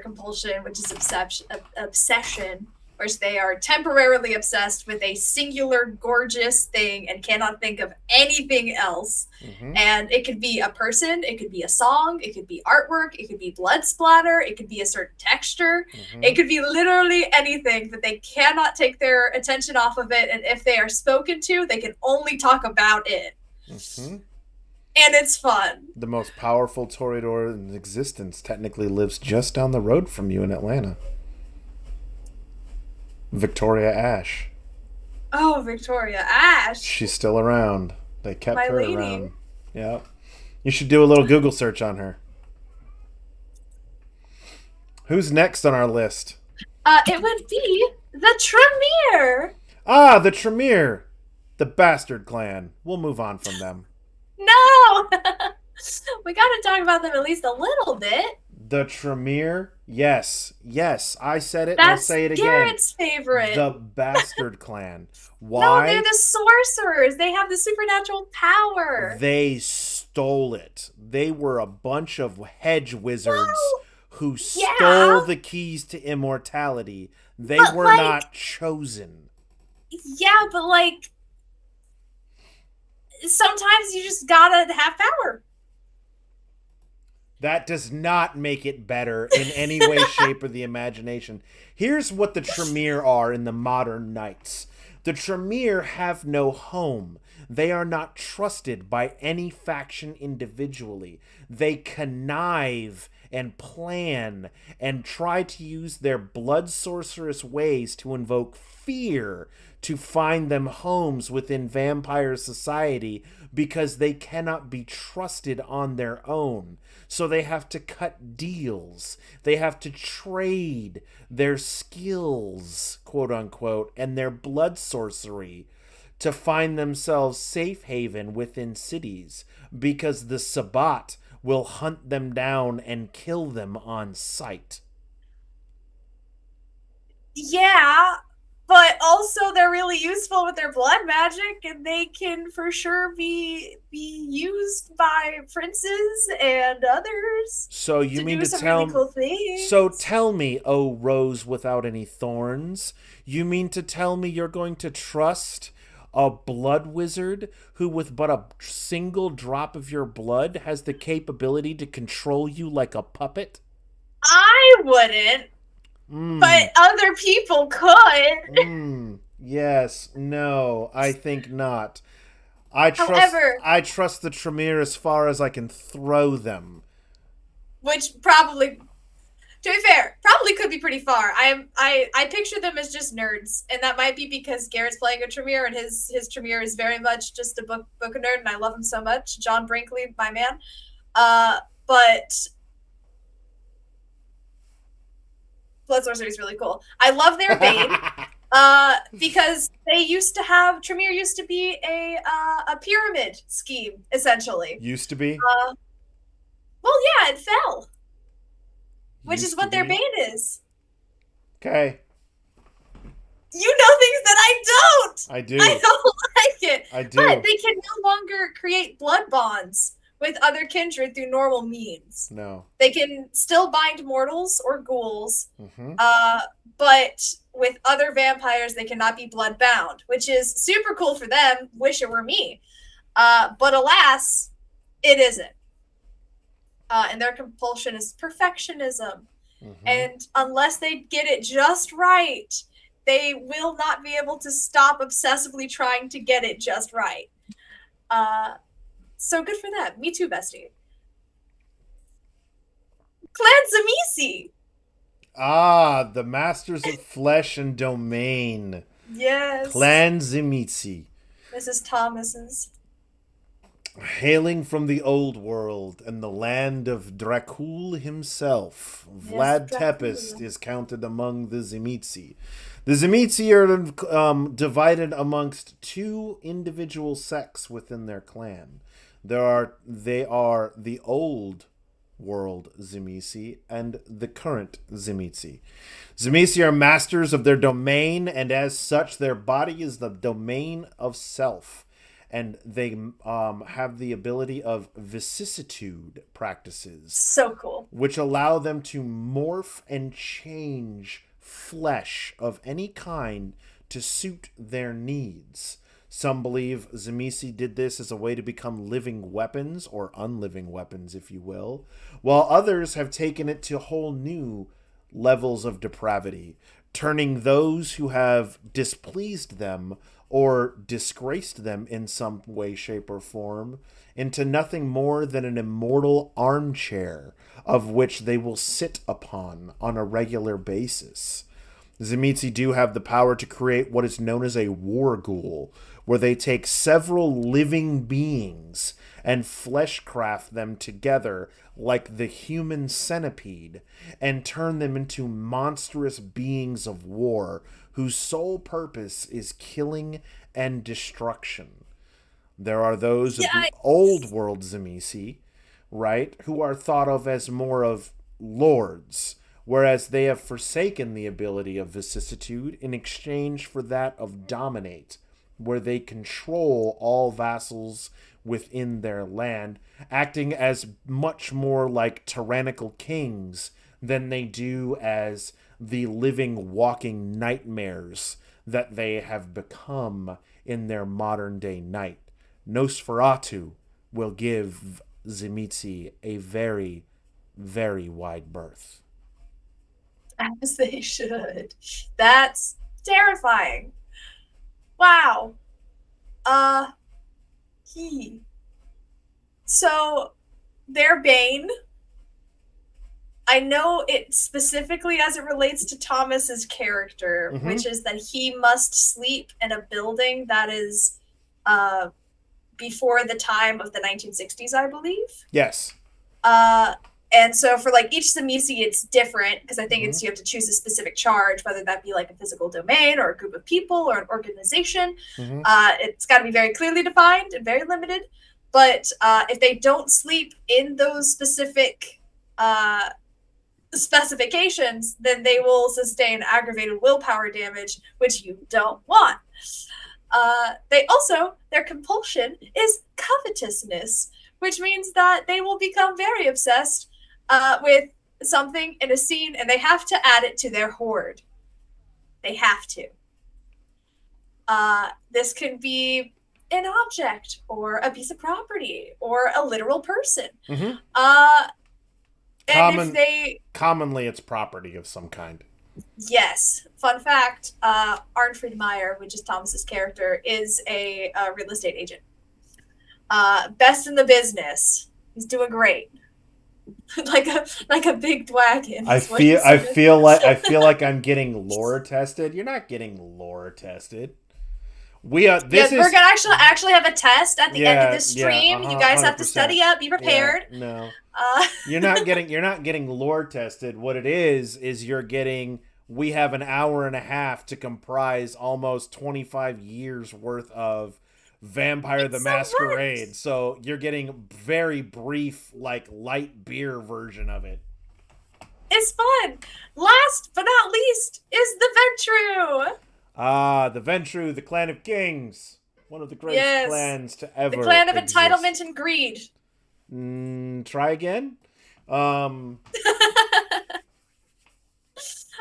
[SPEAKER 2] compulsion, which is obsession, which they are temporarily obsessed with a singular gorgeous thing and cannot think of anything else.
[SPEAKER 1] Mm-hmm.
[SPEAKER 2] And it could be a person, it could be a song, it could be artwork, it could be blood splatter, it could be a certain texture,
[SPEAKER 1] Mm-hmm.
[SPEAKER 2] it could be literally anything, but they cannot take their attention off of it. And if they are spoken to, they can only talk about it.
[SPEAKER 1] Mm-hmm.
[SPEAKER 2] And it's fun.
[SPEAKER 1] The most powerful Toreador in existence technically lives just down the road from you in Atlanta. Victoria Ash.
[SPEAKER 2] Oh, Victoria Ash.
[SPEAKER 1] She's still around. They kept
[SPEAKER 2] My
[SPEAKER 1] her
[SPEAKER 2] lady.
[SPEAKER 1] around. Yep. You should do a little Google search on her. Who's next on our list?
[SPEAKER 2] It would be the Tremere.
[SPEAKER 1] Ah, the Tremere. The Bastard Clan. We'll move on from them.
[SPEAKER 2] No! We gotta talk about them at least a little bit.
[SPEAKER 1] The Tremere. Yes. Yes. I said it.
[SPEAKER 2] That's
[SPEAKER 1] I'll say it again.
[SPEAKER 2] Garrett's favorite.
[SPEAKER 1] The Bastard Clan.
[SPEAKER 2] No,
[SPEAKER 1] Why?
[SPEAKER 2] they're the sorcerers. They have the supernatural power.
[SPEAKER 1] They stole it. They were a bunch of hedge wizards who stole the keys to immortality. They were not chosen.
[SPEAKER 2] Yeah, but like sometimes you just gotta have power.
[SPEAKER 1] That does not make it better in any way, shape, or the imagination. Here's what the Tremere are in the modern knights. The Tremere have no home. They are not trusted by any faction individually. They connive and plan and try to use their blood sorceress ways to invoke fear to find them homes within vampire society because they cannot be trusted on their own. So they have to cut deals. They have to trade their skills, quote unquote, and their blood sorcery to find themselves safe haven within cities because the Sabbat will hunt them down and kill them on sight.
[SPEAKER 2] Yeah, but also they're really useful with their blood magic, and they can for sure be used by princes and others.
[SPEAKER 1] So you
[SPEAKER 2] to
[SPEAKER 1] mean
[SPEAKER 2] do
[SPEAKER 1] to
[SPEAKER 2] some
[SPEAKER 1] tell
[SPEAKER 2] really cool things.
[SPEAKER 1] So tell me, oh rose without any thorns, you mean to tell me you're going to trust a blood wizard who with but a single drop of your blood has the capability to control you like a puppet?
[SPEAKER 2] I wouldn't. But other people could.
[SPEAKER 1] Yes, no, I think not. I trust the Tremere as far as I can throw them.
[SPEAKER 2] Which probably, to be fair, probably could be pretty far. I picture them as just nerds, and that might be because Garrett's playing a Tremere, and his Tremere is very much just a book of nerd, and I love him so much. John Brinkley, my man. But blood sorcery is really cool. I love their Bane. Because they used to have Tremere used to be a pyramid scheme essentially.
[SPEAKER 1] Used to be.
[SPEAKER 2] Well, yeah, it fell, which is what their Bane is.
[SPEAKER 1] Okay.
[SPEAKER 2] You know things that I don't.
[SPEAKER 1] I do.
[SPEAKER 2] I don't like it.
[SPEAKER 1] I do.
[SPEAKER 2] But they can no longer create blood bonds with other kindred through normal means.
[SPEAKER 1] No.
[SPEAKER 2] They can still bind mortals or ghouls,
[SPEAKER 1] mm-hmm.
[SPEAKER 2] But with other vampires, they cannot be blood bound, which is super cool for them. Wish it were me. But alas, it isn't. And their compulsion is perfectionism.
[SPEAKER 1] Mm-hmm.
[SPEAKER 2] And unless they get it just right, they will not be able to stop obsessively trying to get it just right. Uh, so good for them. Me too, bestie. Clan Zamisi.
[SPEAKER 1] Ah, the masters of flesh and domain.
[SPEAKER 2] Yes.
[SPEAKER 1] Clan Zimitsi.
[SPEAKER 2] Mrs. Thomas's.
[SPEAKER 1] Hailing from the old world and the land of Dracul himself,
[SPEAKER 2] Yes,
[SPEAKER 1] Vlad Tepest
[SPEAKER 2] Dracula.
[SPEAKER 1] is counted among the Zimitsi. The Zimitsi are divided amongst two individual sects within their clan. They are the old world Zimitsi and the current Zimitsi. Zimitsi are masters of their domain, and as such, their body is the domain of self. And they have the ability of vicissitude practices,
[SPEAKER 2] So cool.
[SPEAKER 1] which allow them to morph and change flesh of any kind to suit their needs. Some believe Zamisi did this as a way to become living weapons, or unliving weapons, if you will, while others have taken it to whole new levels of depravity, turning those who have displeased them or disgraced them in some way, shape, or form into nothing more than an immortal armchair of which they will sit upon on a regular basis. Zimitsi do have the power to create what is known as a war ghoul, where they take several living beings and fleshcraft them together like the human centipede and turn them into monstrous beings of war whose sole purpose is killing and destruction. There are those of the old
[SPEAKER 2] Yikes.
[SPEAKER 1] world Zamisi, right, who are thought of as more of lords, whereas they have forsaken the ability of vicissitude in exchange for that of dominate, where they control all vassals within their land, acting as much more like tyrannical kings than they do as the living, walking nightmares that they have become in their modern day night. Nosferatu will give Zimitsi a very, very wide berth.
[SPEAKER 2] As they should. That's terrifying. Wow. Uh, he. So, their bane, I know it specifically as it relates to Thomas's character,
[SPEAKER 1] Mm-hmm.
[SPEAKER 2] which is that he must sleep in a building that is uh, before the time of the 1960s, I believe.
[SPEAKER 1] Yes.
[SPEAKER 2] Uh, and so for like each Samisi, it's different because I think
[SPEAKER 1] Mm-hmm.
[SPEAKER 2] it's you have to choose a specific charge, whether that be like a physical domain or a group of people or an organization.
[SPEAKER 1] Mm-hmm.
[SPEAKER 2] It's got to be very clearly defined and very limited. But if they don't sleep in those specific specifications, then they will sustain aggravated willpower damage, which you don't want. Their compulsion is covetousness, which means that they will become very obsessed with something in a scene and they have to add it to their hoard. They have to. This can be an object or a piece of property or a literal person.
[SPEAKER 1] Mm-hmm.
[SPEAKER 2] And if they
[SPEAKER 1] Commonly it's property of some kind.
[SPEAKER 2] Yes. Fun fact, Arnfried Meyer, which is Thomas's character, is a real estate agent. Best in the business. He's doing great. like a big wagon.
[SPEAKER 1] I feel like I'm getting lore tested. You're not getting lore tested. This
[SPEAKER 2] yes,
[SPEAKER 1] is
[SPEAKER 2] we're gonna actually have a test at the end of this
[SPEAKER 1] yeah,
[SPEAKER 2] stream. You guys have to
[SPEAKER 1] 100%.
[SPEAKER 2] study up, be
[SPEAKER 1] Yeah,
[SPEAKER 2] prepared.
[SPEAKER 1] no.
[SPEAKER 2] Uh,
[SPEAKER 1] You're not getting lore tested. What it is you're getting we have an hour and a half to comprise almost 25 years worth of Vampire the
[SPEAKER 2] so
[SPEAKER 1] Masquerade.
[SPEAKER 2] much.
[SPEAKER 1] So you're getting very brief, like light beer version of it.
[SPEAKER 2] It's fun. Last but not least is the Ventru.
[SPEAKER 1] Ah, the Ventru, the Clan of Kings. One of the greatest clans to ever
[SPEAKER 2] The clan of
[SPEAKER 1] exist.
[SPEAKER 2] entitlement and greed.
[SPEAKER 1] Try again.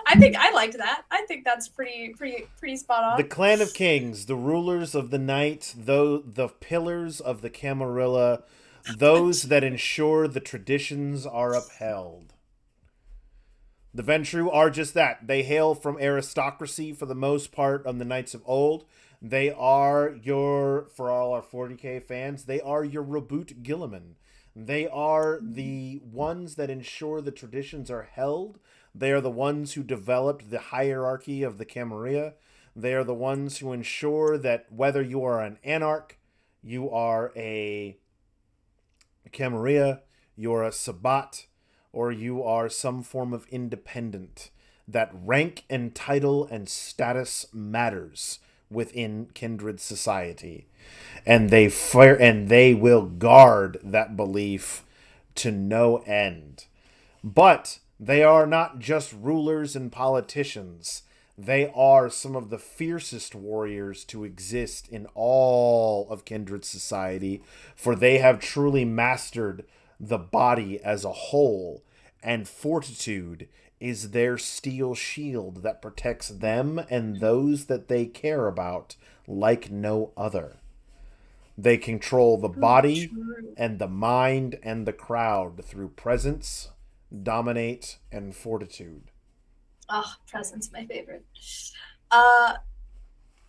[SPEAKER 2] I think I liked that. I think that's pretty spot on.
[SPEAKER 1] The Clan of Kings, the rulers of the night, the pillars of the Camarilla, those that ensure the traditions are upheld. The Ventrue are just that. They hail from aristocracy for the most part of the Knights of Old. They are your, for all our 40k fans, they are your reboot Gilliman. They are the ones that ensure the traditions are held. They are the ones who developed the hierarchy of the Camarilla. They are the ones who ensure that whether you are an Anarch, you are a Camarilla, you're a Sabbat, or you are some form of independent, that rank and title and status matters within kindred society, and they will guard that belief to no end. But they are not just rulers and politicians. They are some of the fiercest warriors to exist in all of kindred society, for they have truly mastered the body as a whole, and fortitude is their steel shield that protects them and those that they care about like no other. They control the body and the mind and the crowd through presence, dominate, and fortitude.
[SPEAKER 2] Oh, presence, my favorite. Uh,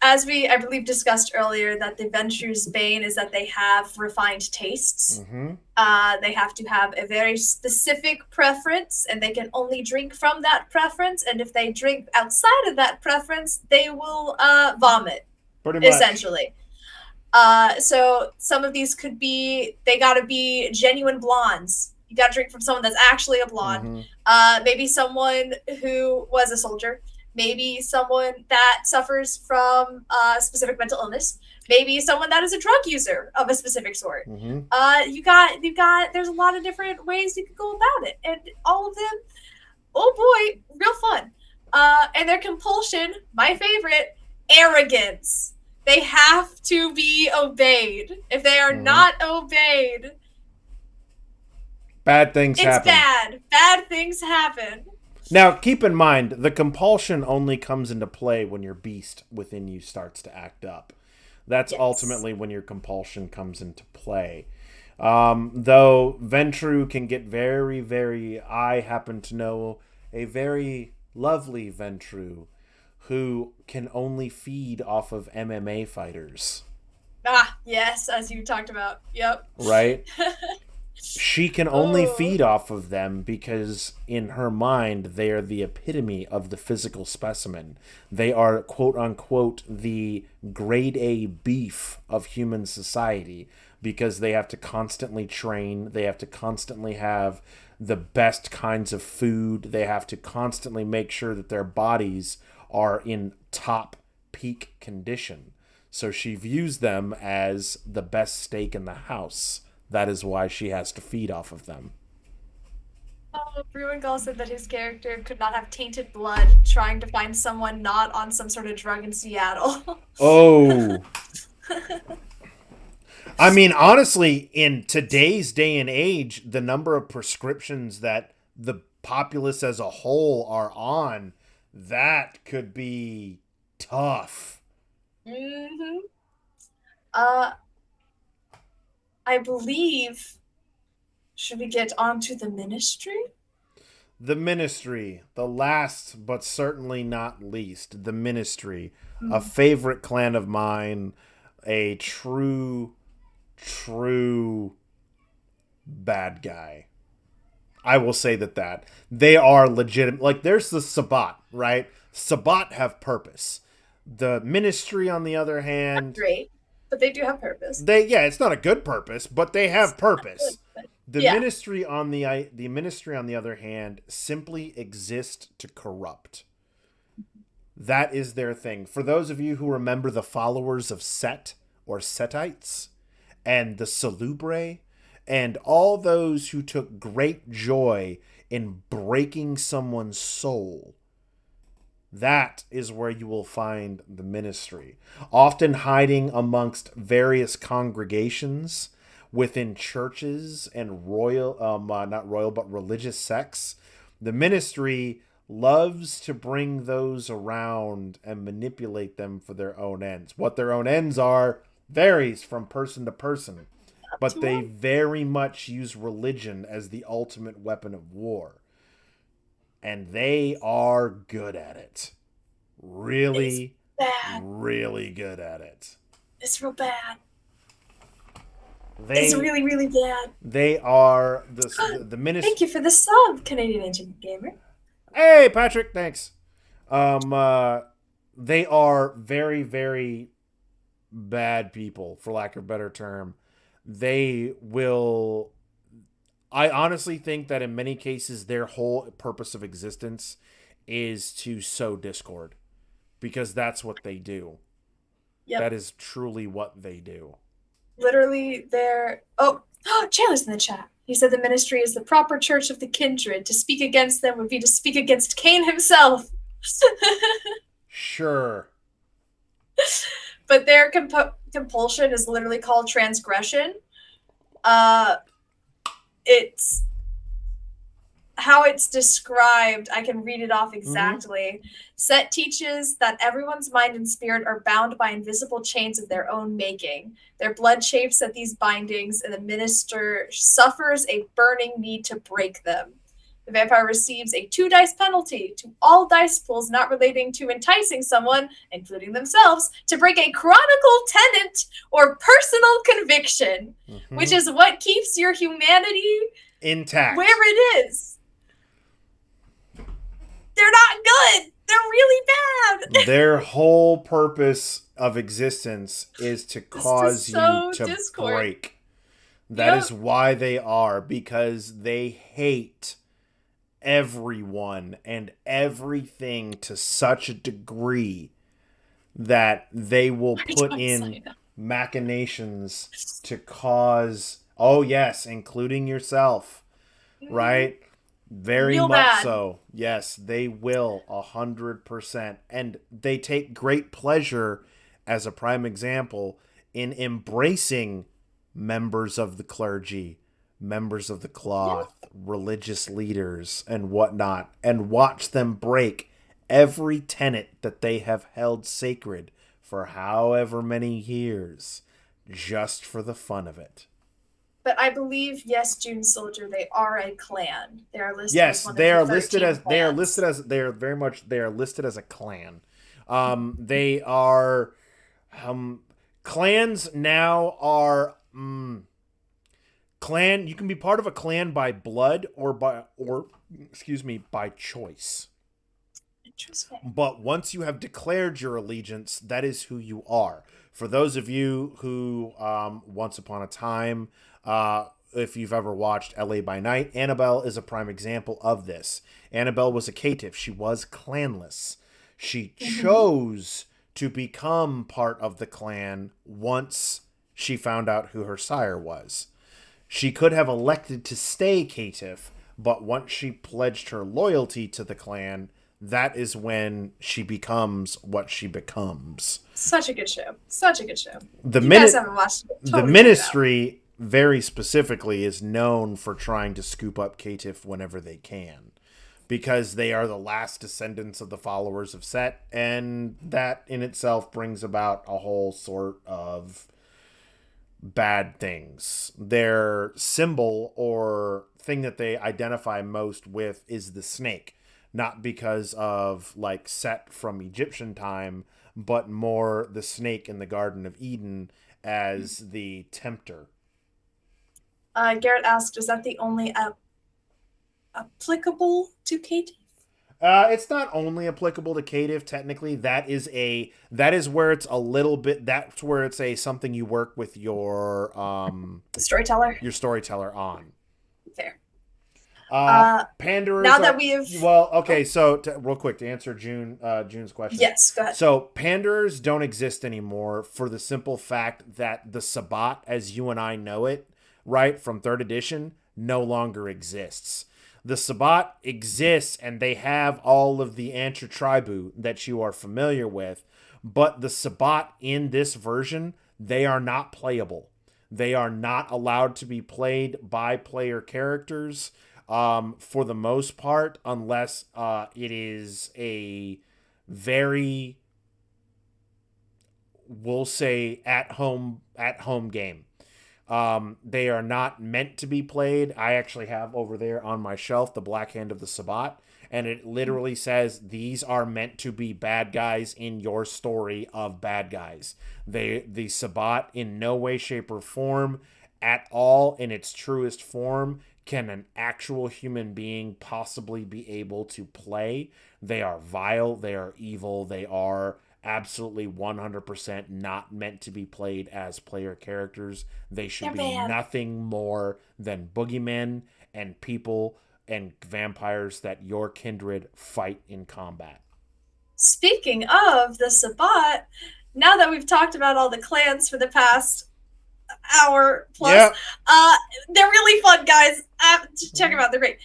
[SPEAKER 2] as we, I believe, discussed earlier, that the Venture's bane is that they have refined tastes.
[SPEAKER 1] Mm-hmm.
[SPEAKER 2] They have to have a very specific preference, and they can only drink from that preference. And if they drink outside of that preference, they will vomit,
[SPEAKER 1] Pretty much.
[SPEAKER 2] essentially. So some of these could be, they gotta be genuine blondes. You gotta drink from someone that's actually a blonde.
[SPEAKER 1] Mm-hmm.
[SPEAKER 2] Maybe someone who was a soldier. Maybe someone that suffers from specific mental illness. Maybe someone that is a drug user of a specific sort.
[SPEAKER 1] Mm-hmm.
[SPEAKER 2] You got. There's a lot of different ways you could go about it, and all of them, oh boy, real fun. And their compulsion, my favorite, arrogance. They have to be obeyed. If they are not obeyed,
[SPEAKER 1] bad things happen.
[SPEAKER 2] It's bad. Bad things happen.
[SPEAKER 1] Now, keep in mind, the compulsion only comes into play when your beast within you starts to act up. That's ultimately when your compulsion comes into play. Though Ventrue can get very, very... I happen to know a very lovely Ventrue who can only feed off of MMA fighters.
[SPEAKER 2] Ah, yes, as you talked about. Yep.
[SPEAKER 1] Right? She can only feed off of them because in her mind they are the epitome of the physical specimen. They are, quote unquote, the grade A beef of human society because they have to constantly train, they have to constantly have the best kinds of food, they have to constantly make sure that their bodies are in top peak condition. So she views them as the best steak in the house. That is why she has to feed off of them.
[SPEAKER 2] Oh, Bruingal said that his character could not have tainted blood trying to find someone not on some sort of drug in Seattle.
[SPEAKER 1] Oh. I mean, honestly, in today's day and age, the number of prescriptions that the populace as a whole are on, that could be tough.
[SPEAKER 2] Mm-hmm. I believe, should we get on to the ministry?
[SPEAKER 1] The ministry, the last but certainly not least, the ministry, a favorite clan of mine, a true bad guy. I will say that they are legitimate. Like, there's the Sabbat, right? Sabbat have purpose. The ministry, on the other hand,
[SPEAKER 2] not great, but they do have purpose.
[SPEAKER 1] It's not a good purpose, but they have purpose. The ministry on the other hand simply exist to corrupt. That is their thing. For those of you who remember the followers of Set or Setites and the Salubre and all those who took great joy in breaking someone's soul, that is where you will find the ministry, often hiding amongst various congregations within churches and religious sects. The ministry loves to bring those around and manipulate them for their own ends. What their own ends are varies from person to person, but they very much use religion as the ultimate weapon of war. and they are good at it.
[SPEAKER 2] It's
[SPEAKER 1] Really,
[SPEAKER 2] bad.
[SPEAKER 1] really good at it.
[SPEAKER 2] It's real bad. It's
[SPEAKER 1] They
[SPEAKER 2] really, really bad.
[SPEAKER 1] they are the
[SPEAKER 2] Thank
[SPEAKER 1] ministry.
[SPEAKER 2] you for the sub, Canadian Engine Gamer.
[SPEAKER 1] Hey, Patrick, thanks. Um, uh, they are very, very bad people, for lack of a better term. They will. I honestly think that in many cases, their whole purpose of existence is to sow discord because that's what they do.
[SPEAKER 2] Yep.
[SPEAKER 1] That is truly what they do.
[SPEAKER 2] Literally, they're. Oh, Chandler's in the chat. He said the ministry is the proper church of the kindred. To speak against them would be to speak against Cain himself.
[SPEAKER 1] Sure.
[SPEAKER 2] But their compulsion is literally called transgression. Uh, it's how it's described. I can read it off exactly. Set teaches that everyone's mind and spirit are bound by invisible chains of their own making. Their blood chafes at these bindings, and the minister suffers a burning need to break them. The vampire receives a 2 dice penalty to all dice pools not relating to enticing someone, including themselves, to break a chronicle tenet or personal conviction, which is what keeps your humanity
[SPEAKER 1] intact
[SPEAKER 2] where it is. They're not good. They're really bad.
[SPEAKER 1] Their whole purpose of existence is to cause you to
[SPEAKER 2] discord.
[SPEAKER 1] break. That is why they are, because they hate everyone and everything to such a degree that they will put in machinations to cause, oh yes, including yourself, right? Very
[SPEAKER 2] Real
[SPEAKER 1] much
[SPEAKER 2] bad.
[SPEAKER 1] so. Yes, they will 100%. And they take great pleasure, as a prime example, in embracing members of the clergy, members of the cloth, religious leaders, and whatnot, and watch them break every tenet that they have held sacred for however many years, just for the fun of it.
[SPEAKER 2] But I believe, yes, June Soldier, they are a clan. They are listed
[SPEAKER 1] yes,
[SPEAKER 2] as one
[SPEAKER 1] they
[SPEAKER 2] of the
[SPEAKER 1] are listed as
[SPEAKER 2] clans.
[SPEAKER 1] they are listed as they are listed as a clan. They are clans now are clan. You can be part of a clan by blood or by choice.
[SPEAKER 2] Interesting.
[SPEAKER 1] But once you have declared your allegiance, that is who you are. For those of you who once upon a time, if you've ever watched LA by Night, Annabelle is a prime example of this. Annabelle was a caitiff. She was clanless. She chose to become part of the clan once she found out who her sire was. She could have elected to stay caitiff, but once she pledged her loyalty to the clan, that is when she becomes what she becomes.
[SPEAKER 2] Such a good show. Such a good show.
[SPEAKER 1] You
[SPEAKER 2] guys haven't watched it.
[SPEAKER 1] The ministry, very specifically, is known for trying to scoop up caitiff whenever they can, because they are the last descendants of the followers of Set, and that in itself brings about a whole sort of bad things. Their symbol or thing that they identify most with is the snake. Not because of like Set from Egyptian time, but more the snake in the Garden of Eden as the tempter.
[SPEAKER 2] Garrett asked, is that the only applicable to caitiff?
[SPEAKER 1] It's not only applicable to caitiff. Technically, that is where it's a little bit. That's where it's something you work with your
[SPEAKER 2] storyteller.
[SPEAKER 1] Your storyteller on.
[SPEAKER 2] Fair.
[SPEAKER 1] Panderers.
[SPEAKER 2] Now that we have,
[SPEAKER 1] so real quick to answer June's question.
[SPEAKER 2] Yes, go ahead.
[SPEAKER 1] So panderers don't exist anymore for the simple fact that the Sabbat, as you and I know it, right from 3rd edition, no longer exists. The Sabbat exists, and they have all of the Antra-Tribu that you are familiar with, but the Sabbat in this version, they are not playable. They are not allowed to be played by player characters. For the most part, unless it is a very, we'll say, at home game. They are not meant to be played. I actually have over there on my shelf the Black Hand of the Sabbat, And it literally says these are meant to be bad guys in your story of bad guys. The Sabbat in no way, shape, or form at all in its truest form can an actual human being possibly be able to play. They are vile, they are evil, they are absolutely 100% not meant to be played as player characters. They should
[SPEAKER 2] They're
[SPEAKER 1] be
[SPEAKER 2] bad.
[SPEAKER 1] nothing more than boogeymen and people and vampires that your kindred fight in combat.
[SPEAKER 2] Speaking of the Sabbat, now that we've talked about all the clans for the past hour plus,
[SPEAKER 1] Yep.
[SPEAKER 2] uh, they're really fun, guys. Check them out; they're great.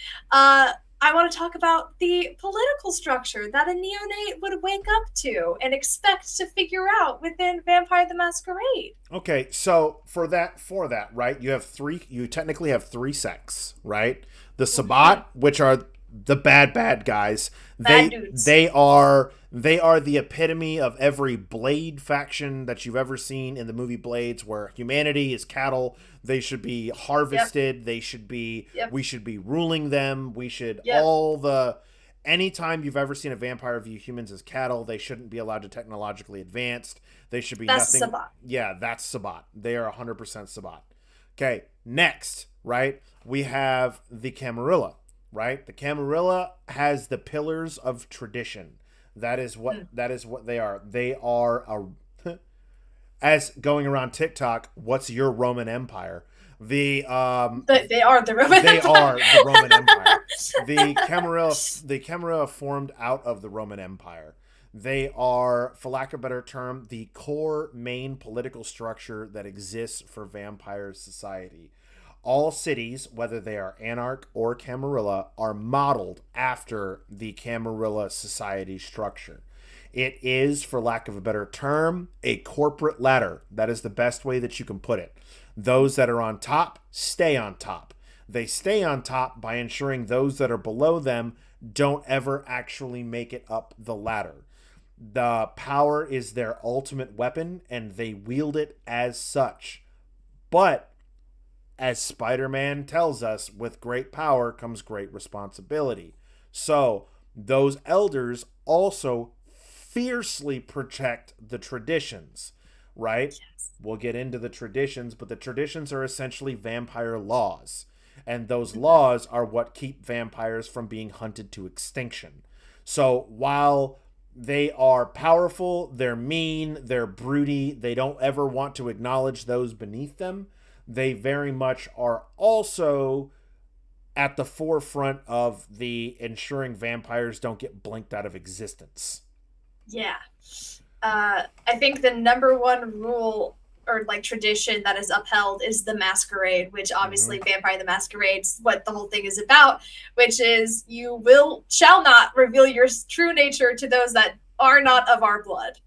[SPEAKER 2] I want to talk about the political structure that a neonate would wake up to and expect to figure out within Vampire the Masquerade.
[SPEAKER 1] Okay, so for that, right? You technically have three sects, right? The
[SPEAKER 2] Mm-hmm.
[SPEAKER 1] Sabbat, which are the bad guys.
[SPEAKER 2] Bad
[SPEAKER 1] They
[SPEAKER 2] dudes.
[SPEAKER 1] they are the epitome of every Blade faction that you've ever seen in the movie Blades, where humanity is cattle. They should be
[SPEAKER 2] Yep.
[SPEAKER 1] harvested.
[SPEAKER 2] Yep.
[SPEAKER 1] We should be ruling them. We should
[SPEAKER 2] Yep.
[SPEAKER 1] all the anytime you've ever seen a vampire view humans as cattle, they shouldn't be allowed to technologically advanced. They should be
[SPEAKER 2] That's the
[SPEAKER 1] nothing.
[SPEAKER 2] Sabbat.
[SPEAKER 1] Yeah, that's Sabbat. They are 100% Sabbat. Okay, next, right? We have the Camarilla, right? The Camarilla has the pillars of tradition.
[SPEAKER 2] Mm.
[SPEAKER 1] That is what they are. They are a as going around TikTok, what's your Roman Empire? The
[SPEAKER 2] They are the Roman
[SPEAKER 1] they
[SPEAKER 2] Empire.
[SPEAKER 1] are the Roman Empire. The Camarilla formed out of the Roman Empire. They are, for lack of a better term, the core main political structure that exists for vampire society. All cities, whether they are Anarch or Camarilla, are modeled after the Camarilla society structure. It is, for lack of a better term, a corporate ladder. That is the best way that you can put it. Those that are on top stay on top. They stay on top by ensuring those that are below them don't ever actually make it up the ladder. The power is their ultimate weapon, and they wield it as such. But as Spider-Man tells us, with great power comes great responsibility. So, those elders also fiercely protect the traditions, right?
[SPEAKER 2] Yes.
[SPEAKER 1] We'll get into the traditions, but the traditions are essentially vampire laws. And those
[SPEAKER 2] Mhm.
[SPEAKER 1] laws are what keep vampires from being hunted to extinction. So, while they are powerful, they're mean, they're broody, they don't ever want to acknowledge those beneath them, they very much are also at the forefront of the ensuring vampires don't get blinked out of existence.
[SPEAKER 2] Yeah. I think the number one rule or like tradition that is upheld is the masquerade, which
[SPEAKER 1] Mm-hmm.
[SPEAKER 2] obviously Vampire the Masquerade's what the whole thing is about, which is you will shall not reveal your true nature to those that are not of our blood.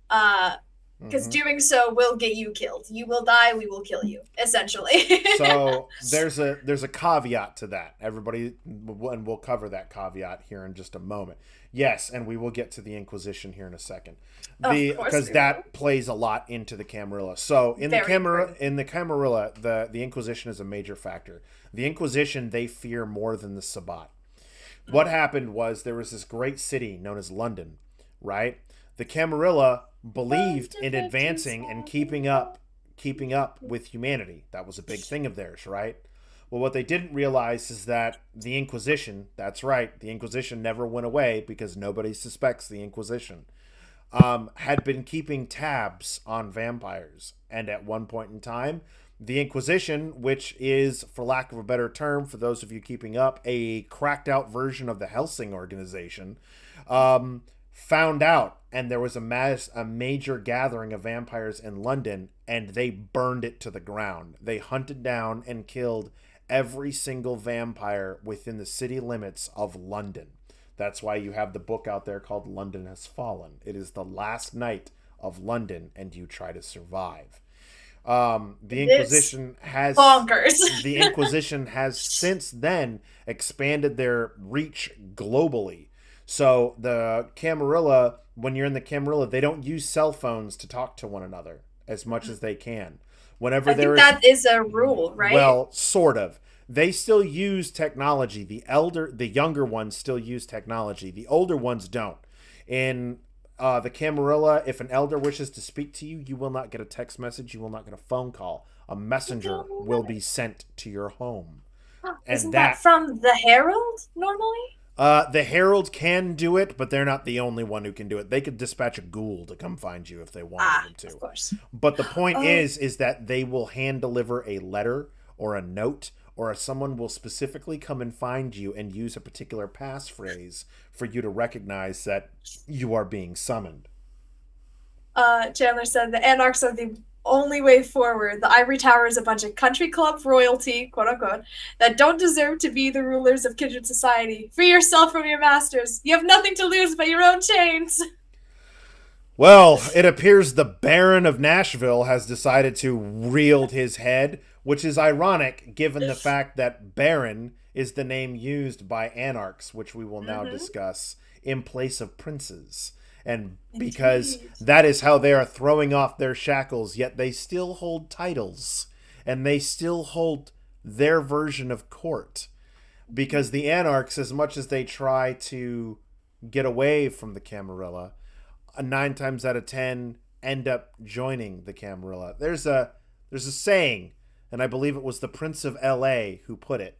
[SPEAKER 2] Because
[SPEAKER 1] Mm-hmm.
[SPEAKER 2] doing so will get you killed. You will die, we will kill you, essentially.
[SPEAKER 1] So there's a caveat to that. Everybody, and we'll cover that caveat here in just a moment. Yes, and we will get to the Inquisition here in a second.
[SPEAKER 2] Of
[SPEAKER 1] The
[SPEAKER 2] course
[SPEAKER 1] because
[SPEAKER 2] we will.
[SPEAKER 1] that plays a lot into the Camarilla. So
[SPEAKER 2] Very important.
[SPEAKER 1] In the Camarilla, the Inquisition is a major factor. The Inquisition they fear more than the Sabbat. What
[SPEAKER 2] Mm.
[SPEAKER 1] happened was there was this great city known as London, right? The Camarilla believed in advancing and keeping up with humanity. That was a big thing of theirs, right? Well, what they didn't realize is that the Inquisition, that's right, the Inquisition never went away because nobody suspects the Inquisition, had been keeping tabs on vampires. And at one point in time, the Inquisition, which is, for lack of a better term, for those of you keeping up, a cracked out version of the Helsing organization, found out, and there was a major gathering of vampires in London, and they burned it to the ground. They hunted down and killed every single vampire within the city limits of London. That's why you have the book out there called London Has Fallen. It is the last night of London, and you try to survive. The
[SPEAKER 2] It is
[SPEAKER 1] Inquisition has
[SPEAKER 2] bonkers.
[SPEAKER 1] the Inquisition has since then expanded their reach globally. So the Camarilla, when you're in the Camarilla, they don't use cell phones to talk to one another as much as they can. Whenever
[SPEAKER 2] I
[SPEAKER 1] there
[SPEAKER 2] think
[SPEAKER 1] is
[SPEAKER 2] that is a rule, right?
[SPEAKER 1] well, sort of. They still use technology. The younger ones still use technology. The older ones don't. In the Camarilla, if an elder wishes to speak to you, you will not get a text message. You will not get a phone call. A messenger will be sent to your home. And
[SPEAKER 2] Isn't that from the Herald normally?
[SPEAKER 1] the Herald can do it, but they're not the only one who can do it. They could dispatch a ghoul to come find you if they wanted them to.
[SPEAKER 2] Of course.
[SPEAKER 1] But the point is that they will hand deliver a letter or a note, or someone will specifically come and find you and use a particular passphrase for you to recognize that you are being summoned.
[SPEAKER 2] Chandler said the Anarchs are the only way forward. The Ivory Tower is a bunch of country club royalty, quote unquote, that don't deserve to be the rulers of kindred society. Free yourself from your masters. You have nothing to lose but your own chains.
[SPEAKER 1] Well, it appears the Baron of Nashville has decided to wield his head, which is ironic given the fact that Baron is the name used by anarchs, which we will now discuss, in place of princes. And because that is how they are throwing off their shackles, yet they still hold titles. And they still hold their version of court. Because the anarchs, as much as they try to get away from the Camarilla, 9 times out of 10 end up joining the Camarilla. There's a saying, and I believe it was the Prince of LA who put it.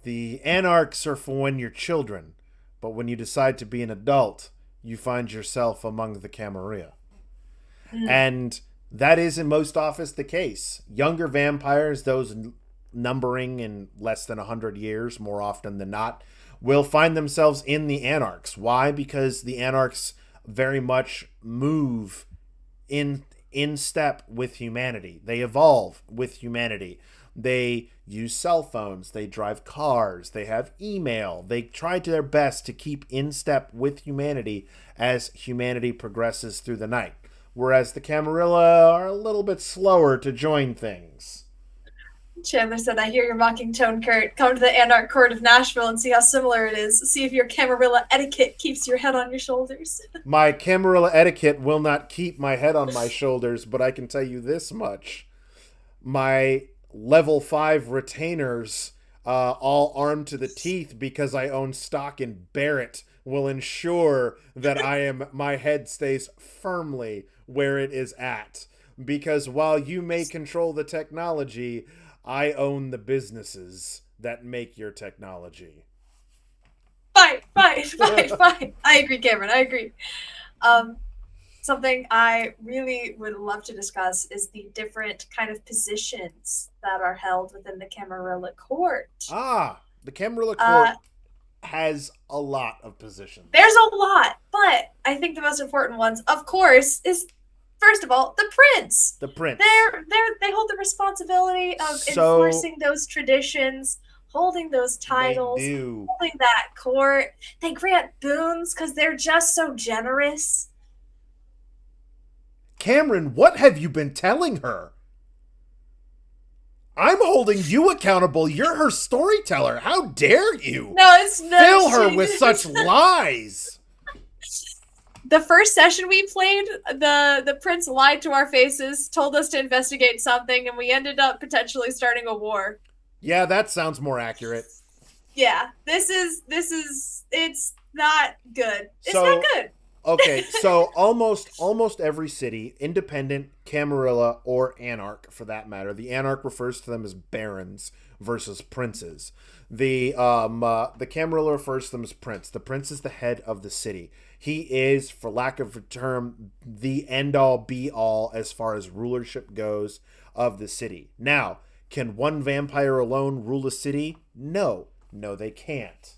[SPEAKER 1] The anarchs are for when you're children, but when you decide to be an adult, you find yourself among the Camarilla. And that is in most office the case. Younger vampires, those numbering in less than 100 years, more often than not, will find themselves in the anarchs. Why? Because the anarchs very much move in step with humanity. They evolve with humanity. They use cell phones. They drive cars. They have email. They try to their best to keep in step with humanity as humanity progresses through the night. Whereas the Camarilla are a little bit slower to join things.
[SPEAKER 2] Chandler said, I hear your mocking tone, Kurt. Come to the Anarch Court of Nashville and see how similar it is. See if your Camarilla etiquette keeps your head on your shoulders.
[SPEAKER 1] My Camarilla etiquette will not keep my head on my shoulders, but I can tell you this much. My level 5 retainers, all armed to the teeth because I own stock in Barrett, will ensure that my head stays firmly where it is at. Because while you may control the technology, I own the businesses that make your technology.
[SPEAKER 2] Fine. I agree, Cameron. I agree. Something I really would love to discuss is the different kind of positions that are held within the Camarilla Court.
[SPEAKER 1] The Camarilla Court has a lot of positions.
[SPEAKER 2] There's a lot, but I think the most important ones, of course, is first of all the prince.
[SPEAKER 1] The prince.
[SPEAKER 2] They hold the responsibility of enforcing those traditions, holding those titles, holding that court. They grant boons because they're just so generous.
[SPEAKER 1] Cameron, what have you been telling her? I'm holding you accountable. You're her storyteller. How dare you?
[SPEAKER 2] No, it's not.
[SPEAKER 1] Fill her with such lies.
[SPEAKER 2] The first session we played, the prince lied to our faces, told us to investigate something, and we ended up potentially starting a war.
[SPEAKER 1] Yeah, that sounds more accurate.
[SPEAKER 2] Yeah, this is it's not good. It's not good.
[SPEAKER 1] Okay, so almost every city, independent, Camarilla, or Anarch, for that matter, the Anarch refers to them as barons versus princes. The Camarilla refers to them as prince. The prince is the head of the city. He is, for lack of a term, the end-all, be-all as far as rulership goes of the city. Now, can one vampire alone rule a city? No, they can't.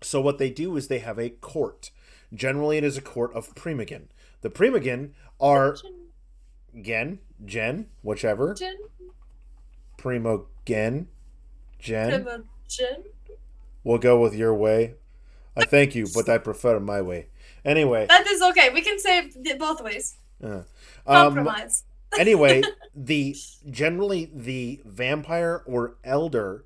[SPEAKER 1] So what they do is they have a court. Generally, it is a court of Primogen. The Primogen are whichever. Primogen. Jen. We'll go with your way. I thank you, but I prefer my way. Anyway.
[SPEAKER 2] That is okay. We can say it both ways. Compromise.
[SPEAKER 1] Anyway, generally the vampire or elder,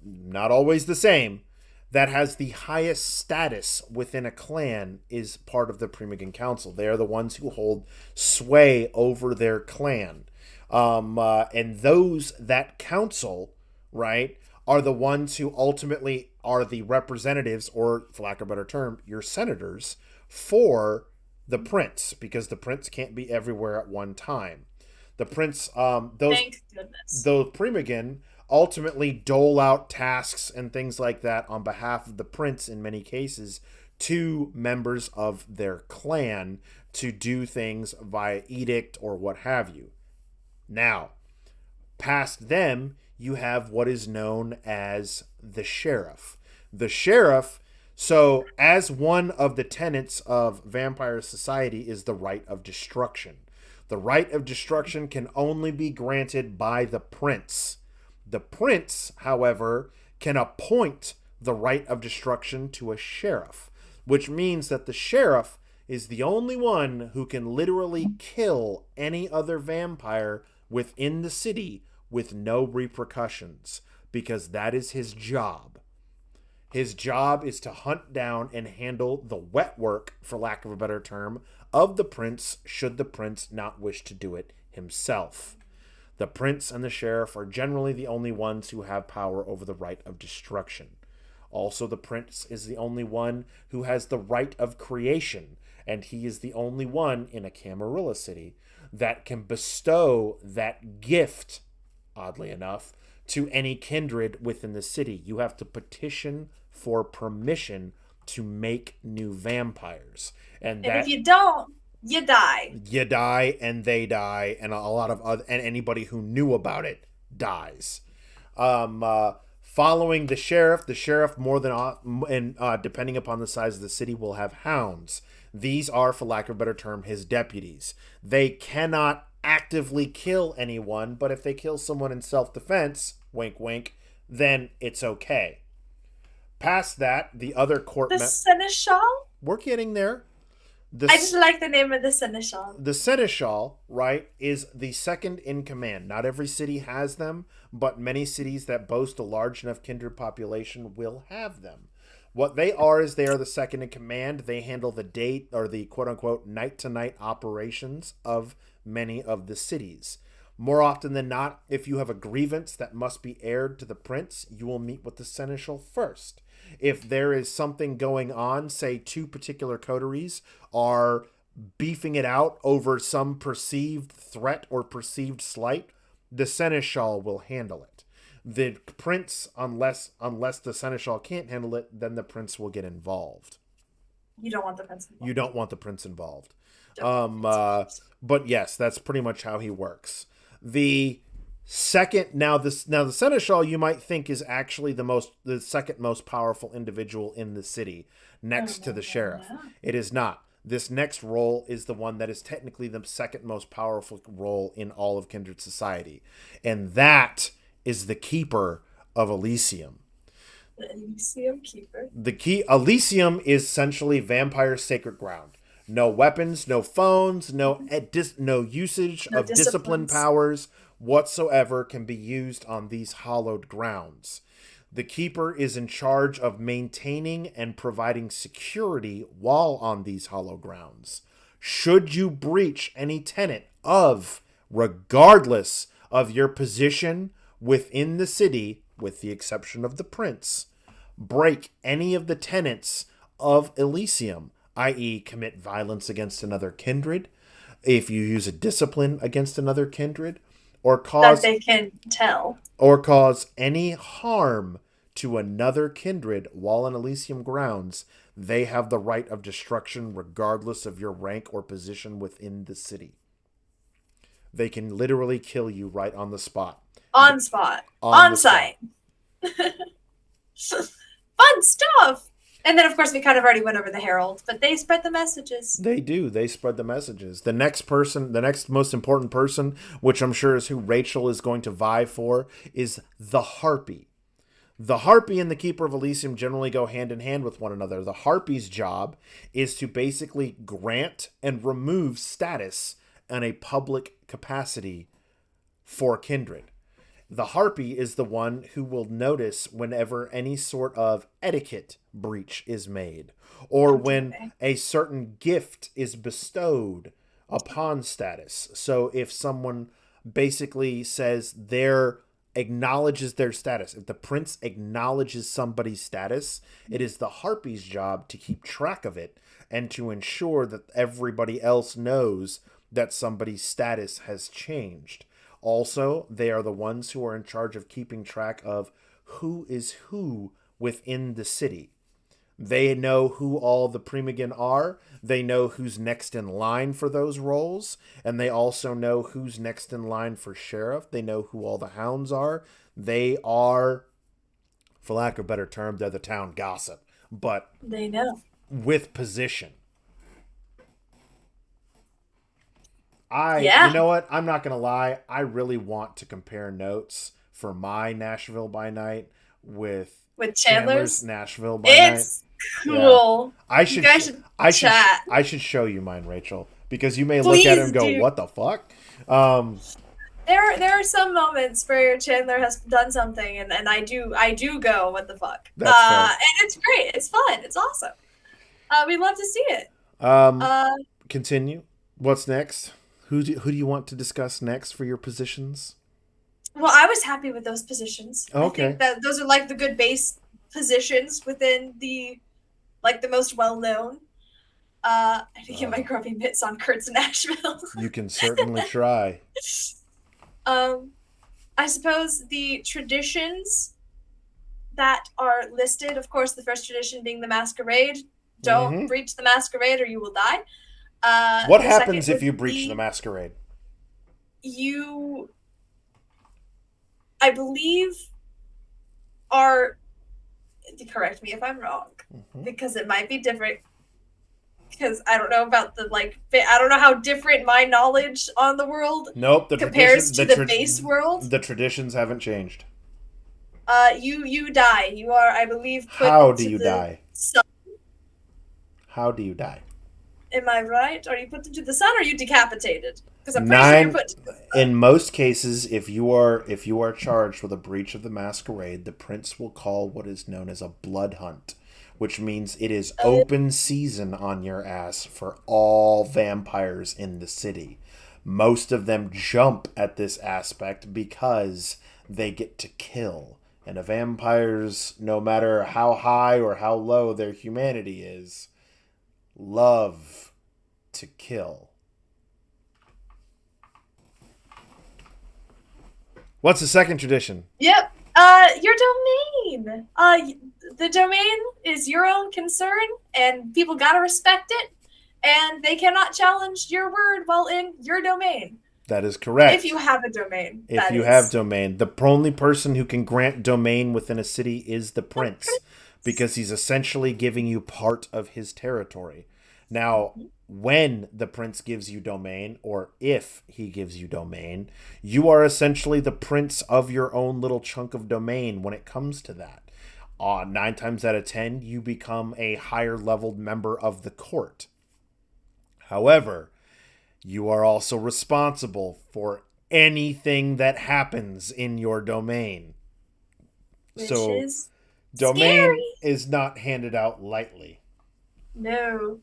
[SPEAKER 1] not always the same, that has the highest status within a clan is part of the Primogen Council. They are the ones who hold sway over their clan. And those that council, right, are the ones who ultimately are the representatives, or for lack of a better term, your senators for the prince, because the prince can't be everywhere at one time. The prince,
[SPEAKER 2] Thank goodness.
[SPEAKER 1] those primogen ultimately dole out tasks and things like that on behalf of the prince in many cases to members of their clan to do things via edict or what have you. Now, past them, you have what is known as the sheriff. The sheriff, so as one of the tenets of vampire society is the right of destruction. The right of destruction can only be granted by the prince. The prince, however, can appoint the right of destruction to a sheriff, which means that the sheriff is the only one who can literally kill any other vampire within the city with no repercussions, because that is his job. His job is to hunt down and handle the wet work, for lack of a better term, of the prince, should the prince not wish to do it himself. The prince and the sheriff are generally the only ones who have power over the right of destruction. Also, the prince is the only one who has the right of creation, and he is the only one in a Camarilla city that can bestow that gift, oddly enough, to any kindred within the city. You have to petition for permission to make new vampires. And
[SPEAKER 2] if you don't, you die.
[SPEAKER 1] You die, and they die, and a lot of other, and anybody who knew about it dies. Following the sheriff more than and depending upon the size of the city, will have hounds. These are, for lack of a better term, his deputies. They cannot actively kill anyone, but if they kill someone in self-defense, wink wink, then it's okay. Past that, the other court...
[SPEAKER 2] The seneschal?
[SPEAKER 1] We're getting there.
[SPEAKER 2] I just like the name of the seneschal.
[SPEAKER 1] The seneschal, right, is the second in command. Not every city has them, but many cities that boast a large enough kindred population will have them. What they are is they are the second in command. They handle the date, or the quote-unquote night-to-night operations of many of the cities. More often than not, if you have a grievance that must be aired to the prince, you will meet with the seneschal first. If there is something going on, say two particular coteries are beefing it out over some perceived threat or perceived slight, the seneschal will handle it. The prince, unless the seneschal can't handle it, then the prince will get involved.
[SPEAKER 2] You don't want the prince involved.
[SPEAKER 1] You don't want the prince involved. But yes, that's pretty much how he works. The second, now the seneschal, you might think, is actually the second most powerful individual in the city, next to the sheriff.
[SPEAKER 2] No.
[SPEAKER 1] It is not. This next role is the one that is technically the second most powerful role in all of kindred society, and that is the keeper of Elysium.
[SPEAKER 2] The Elysium keeper.
[SPEAKER 1] Elysium is essentially vampire sacred ground. No weapons, no phones, no usage of discipline powers whatsoever can be used on these hallowed grounds. The keeper is in charge of maintaining and providing security while on these hollow grounds. Should you breach any tenet of, regardless of your position within the city, with the exception of the prince, break any of the tenets of Elysium, i.e. commit violence against another kindred, if you use a discipline against another kindred, or cause
[SPEAKER 2] that they can tell,
[SPEAKER 1] or cause any harm to another kindred while in Elysium grounds, they have the right of destruction regardless of your rank or position within the city. They can literally kill you right on the spot.
[SPEAKER 2] On site. Fun stuff. And then, of course, we kind of already went over the herald, but they spread the messages.
[SPEAKER 1] They do. They spread the messages. The next most important person, which I'm sure is who Rachel is going to vie for, is the Harpy. The Harpy and the Keeper of Elysium generally go hand in hand with one another. The Harpy's job is to basically grant and remove status in a public capacity for kindred. The Harpy is the one who will notice whenever any sort of etiquette breach is made, or when a certain gift is bestowed upon status. So if someone basically says their acknowledges their status. If the prince acknowledges somebody's status, it is the harpy's job to keep track of it and to ensure that everybody else knows that somebody's status has changed. Also, they are the ones who are in charge of keeping track of who is who within the city. They know who all the Primogen are. They know who's next in line for those roles. And they also know who's next in line for sheriff. They know who all the hounds are. They are, for lack of a better term, they're the town gossip. But
[SPEAKER 2] they know.
[SPEAKER 1] With position.
[SPEAKER 2] Yeah.
[SPEAKER 1] You know what? I'm not going to lie. I really want to compare notes for my Nashville by Night with
[SPEAKER 2] Chandler's
[SPEAKER 1] Nashville by Night.
[SPEAKER 2] It's cool.
[SPEAKER 1] Yeah. I should show you mine, Rachel, because you may
[SPEAKER 2] Please
[SPEAKER 1] look at it and go,
[SPEAKER 2] do.
[SPEAKER 1] "What the fuck?"
[SPEAKER 2] There are some moments where Chandler has done something, and I do go, "What the fuck?"
[SPEAKER 1] That's fair.
[SPEAKER 2] And it's great. It's fun. It's awesome. We'd love to see it.
[SPEAKER 1] Continue. What's next? Who do you want to discuss next for your positions?
[SPEAKER 2] Well, I was happy with those positions.
[SPEAKER 1] Okay.
[SPEAKER 2] I think that those are like the good base positions within the most well known. I need to get my grubby mitts on Kurt's Nashville.
[SPEAKER 1] You can certainly try.
[SPEAKER 2] I suppose the traditions that are listed, of course, the first tradition being the Masquerade. Don't breach the Masquerade or you will die.
[SPEAKER 1] What happens if you breach the Masquerade?
[SPEAKER 2] You, I believe, are, correct me if I'm wrong, because it might be different, because I don't know about I don't know how different my knowledge on the world compares to the base world.
[SPEAKER 1] The traditions haven't changed.
[SPEAKER 2] You die. You are, I believe, put
[SPEAKER 1] How do you
[SPEAKER 2] the
[SPEAKER 1] die?
[SPEAKER 2] sun.
[SPEAKER 1] How do you die?
[SPEAKER 2] Am I right? Are you put into the sun or are you decapitated? Because I'm pretty sure you're put into the sun.
[SPEAKER 1] In most cases, if you are charged with a breach of the Masquerade, the prince will call what is known as a blood hunt, which means it is open season on your ass for all vampires in the city. Most of them jump at this aspect because they get to kill. And the vampires, no matter how high or how low their humanity is, love to kill. What's the second tradition?
[SPEAKER 2] Yep. Your domain. The domain is your own concern, and people gotta respect it, and they cannot challenge your word while in your domain.
[SPEAKER 1] That is correct.
[SPEAKER 2] If you have a domain.
[SPEAKER 1] Have domain. The only person who can grant domain within a city is the prince, because he's essentially giving you part of his territory. Now, when the prince gives you domain, or if he gives you domain, you are essentially the prince of your own little chunk of domain when it comes to that. 9 times out of 10, you become a higher leveled member of the court. However, you are also responsible for anything that happens in your domain.
[SPEAKER 2] Which
[SPEAKER 1] so,
[SPEAKER 2] is
[SPEAKER 1] domain
[SPEAKER 2] scary.
[SPEAKER 1] is not handed out lightly.
[SPEAKER 2] No.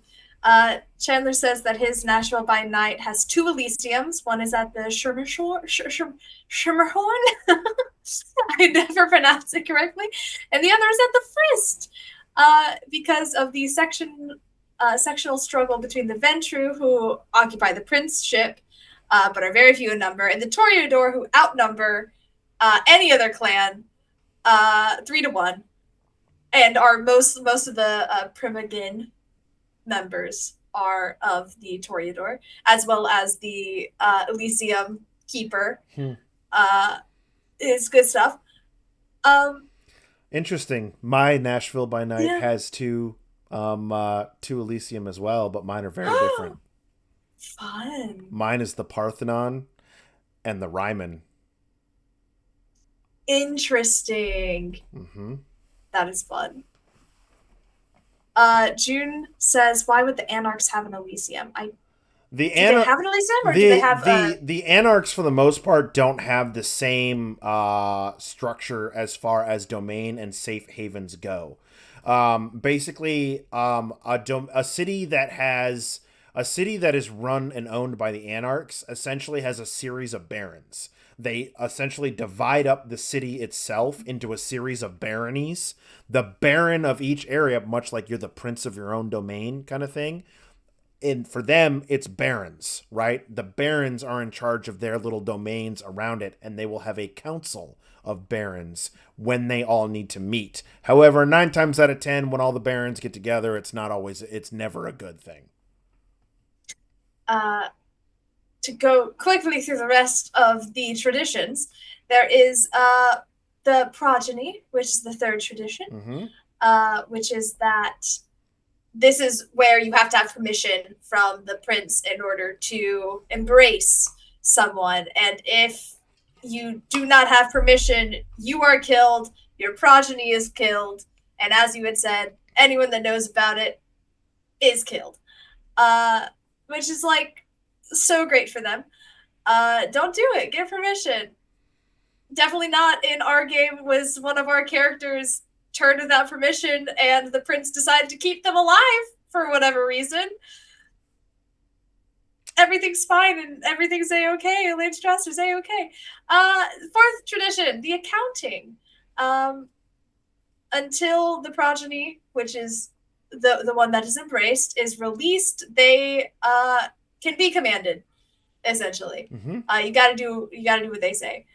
[SPEAKER 2] Chandler says that his Nashville by Night has 2 Elysiums. One is at the Schermerhorn. I never pronounce it correctly. And the other is at the Frist. Because of the sectional struggle between the Ventru, who occupy the Prince ship, but are very few in number, and the Toreador, who outnumber any other clan 3-1, and are most of the Primogen members are of the Toreador, as well as the Elysium Keeper. Is good stuff.
[SPEAKER 1] Interesting. My Nashville by Night has 2 Elysium as well, but mine are very different.
[SPEAKER 2] Fun.
[SPEAKER 1] Mine is the Parthenon and the Ryman.
[SPEAKER 2] Interesting. That is fun. June says, "Why would the Anarchs have an Elysium?" Do they have an Elysium, or do they have
[SPEAKER 1] the Anarchs for the most part don't have the same structure as far as domain and safe havens go. Basically, a city that has A city that is run and owned by the Anarchs essentially has a series of barons. They essentially divide up the city itself into a series of baronies. The baron of each area, much like you're the prince of your own domain kind of thing, and for them, it's barons, right? The barons are in charge of their little domains around it, and they will have a council of barons when they all need to meet. However, 9 times out of 10, when all the barons get together, it's never a good thing.
[SPEAKER 2] To go quickly through the rest of the traditions, there is the progeny, which is the third tradition, which is that this is where you have to have permission from the prince in order to embrace someone. And if you do not have permission, you are killed, your progeny is killed, and as you had said, anyone that knows about it is killed. Which is like so great for them. Don't do it. Get permission. Definitely not in our game was one of our characters turned without permission and the prince decided to keep them alive for whatever reason. Everything's fine and everything's a-okay. Elaine Strasser's a-okay. Fourth tradition, the accounting. Until the progeny, which is the one that is embraced, is released, they can be commanded, essentially. You gotta do what they say.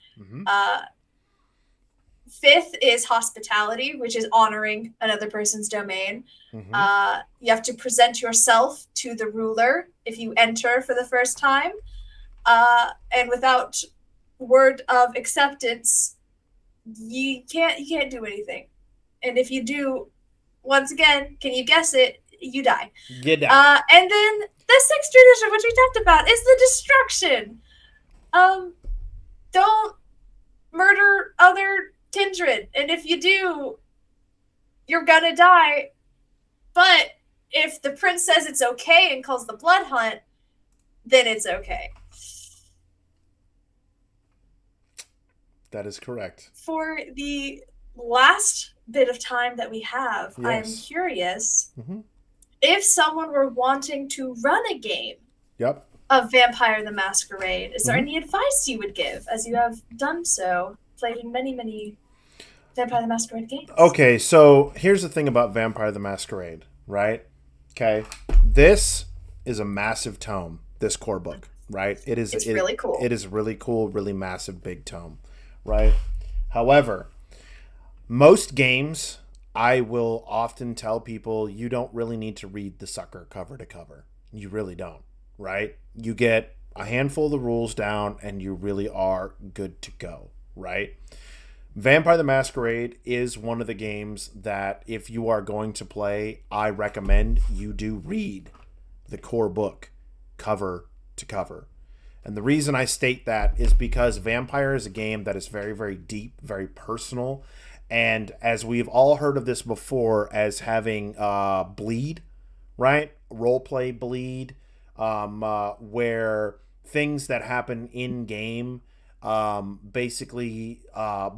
[SPEAKER 2] Fifth is hospitality, which is honoring another person's domain. You have to present yourself to the ruler if you enter for the first time. And without word of acceptance, you can't do anything. And if you do, once again, can you guess it? You die.
[SPEAKER 1] You die.
[SPEAKER 2] And then the sixth tradition, which we talked about, is the destruction. Don't murder other kindred, and if you do, you're gonna die. But if the prince says it's okay and calls the blood hunt, then it's okay.
[SPEAKER 1] That is correct.
[SPEAKER 2] For the last bit of time that we have, yes. I'm curious if someone were wanting to run a game of Vampire the Masquerade, is there any advice you would give, as you have done so, played in many, many Vampire the Masquerade games? Okay,
[SPEAKER 1] so here's the thing about Vampire the Masquerade, right? Okay, this is a massive tome, this core book, right?
[SPEAKER 2] It's really cool.
[SPEAKER 1] It is really cool, really massive, big tome, right? However, most games, I will often tell people, you don't really need to read the sucker cover to cover. You really don't, right? You get a handful of the rules down and you really are good to go, right? Vampire the Masquerade is one of the games that if you are going to play, I recommend you do read the core book cover to cover. And the reason I state that is because Vampire is a game that is very, very deep, very personal. And as we've all heard of this before as having bleed, right? Roleplay bleed, where things that happen in game basically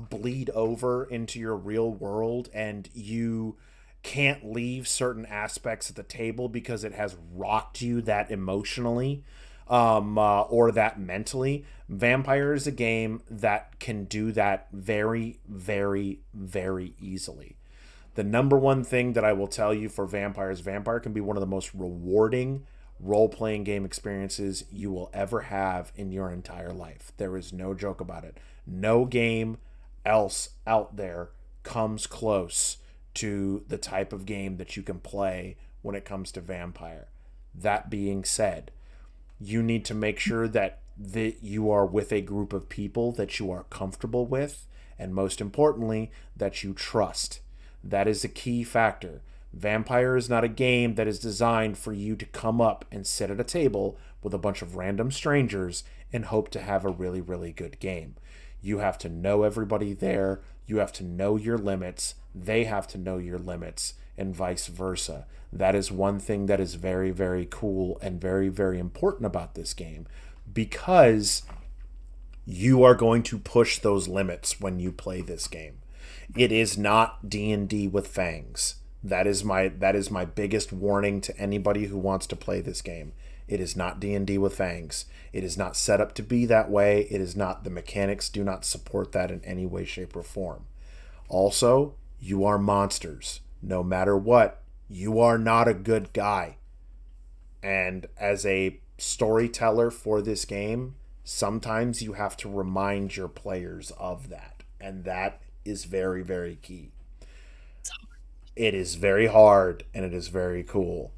[SPEAKER 1] bleed over into your real world, and you can't leave certain aspects at the table because it has rocked you that emotionally or that mentally. Vampire is a game that can do that very, very, very easily. The number one thing that I will tell you for Vampire is Vampire can be one of the most rewarding role-playing game experiences you will ever have in your entire life. There is no joke about it. No game else out there comes close to the type of game that you can play when it comes to Vampire. That being said, you need to make sure that you are with a group of people that you are comfortable with, and most importantly, that you trust. That is a key factor. Vampire is not a game that is designed for you to come up and sit at a table with a bunch of random strangers and hope to have a really, really good game. You have to know everybody there. You have to know your limits. They have to know your limits, and vice versa. That is one thing that is very, very cool and very, very important about this game, because you are going to push those limits when you play this game. It is not D&D with fangs. That is my biggest warning to anybody who wants to play this game. It is not D&D with fangs. It is not set up to be that way. It is not, the mechanics do not support that in any way, shape, or form. Also, you are monsters. No matter what, you are not a good guy. And as a storyteller for this game, sometimes you have to remind your players of that. And that is very, very key. It is very hard and it is very cool.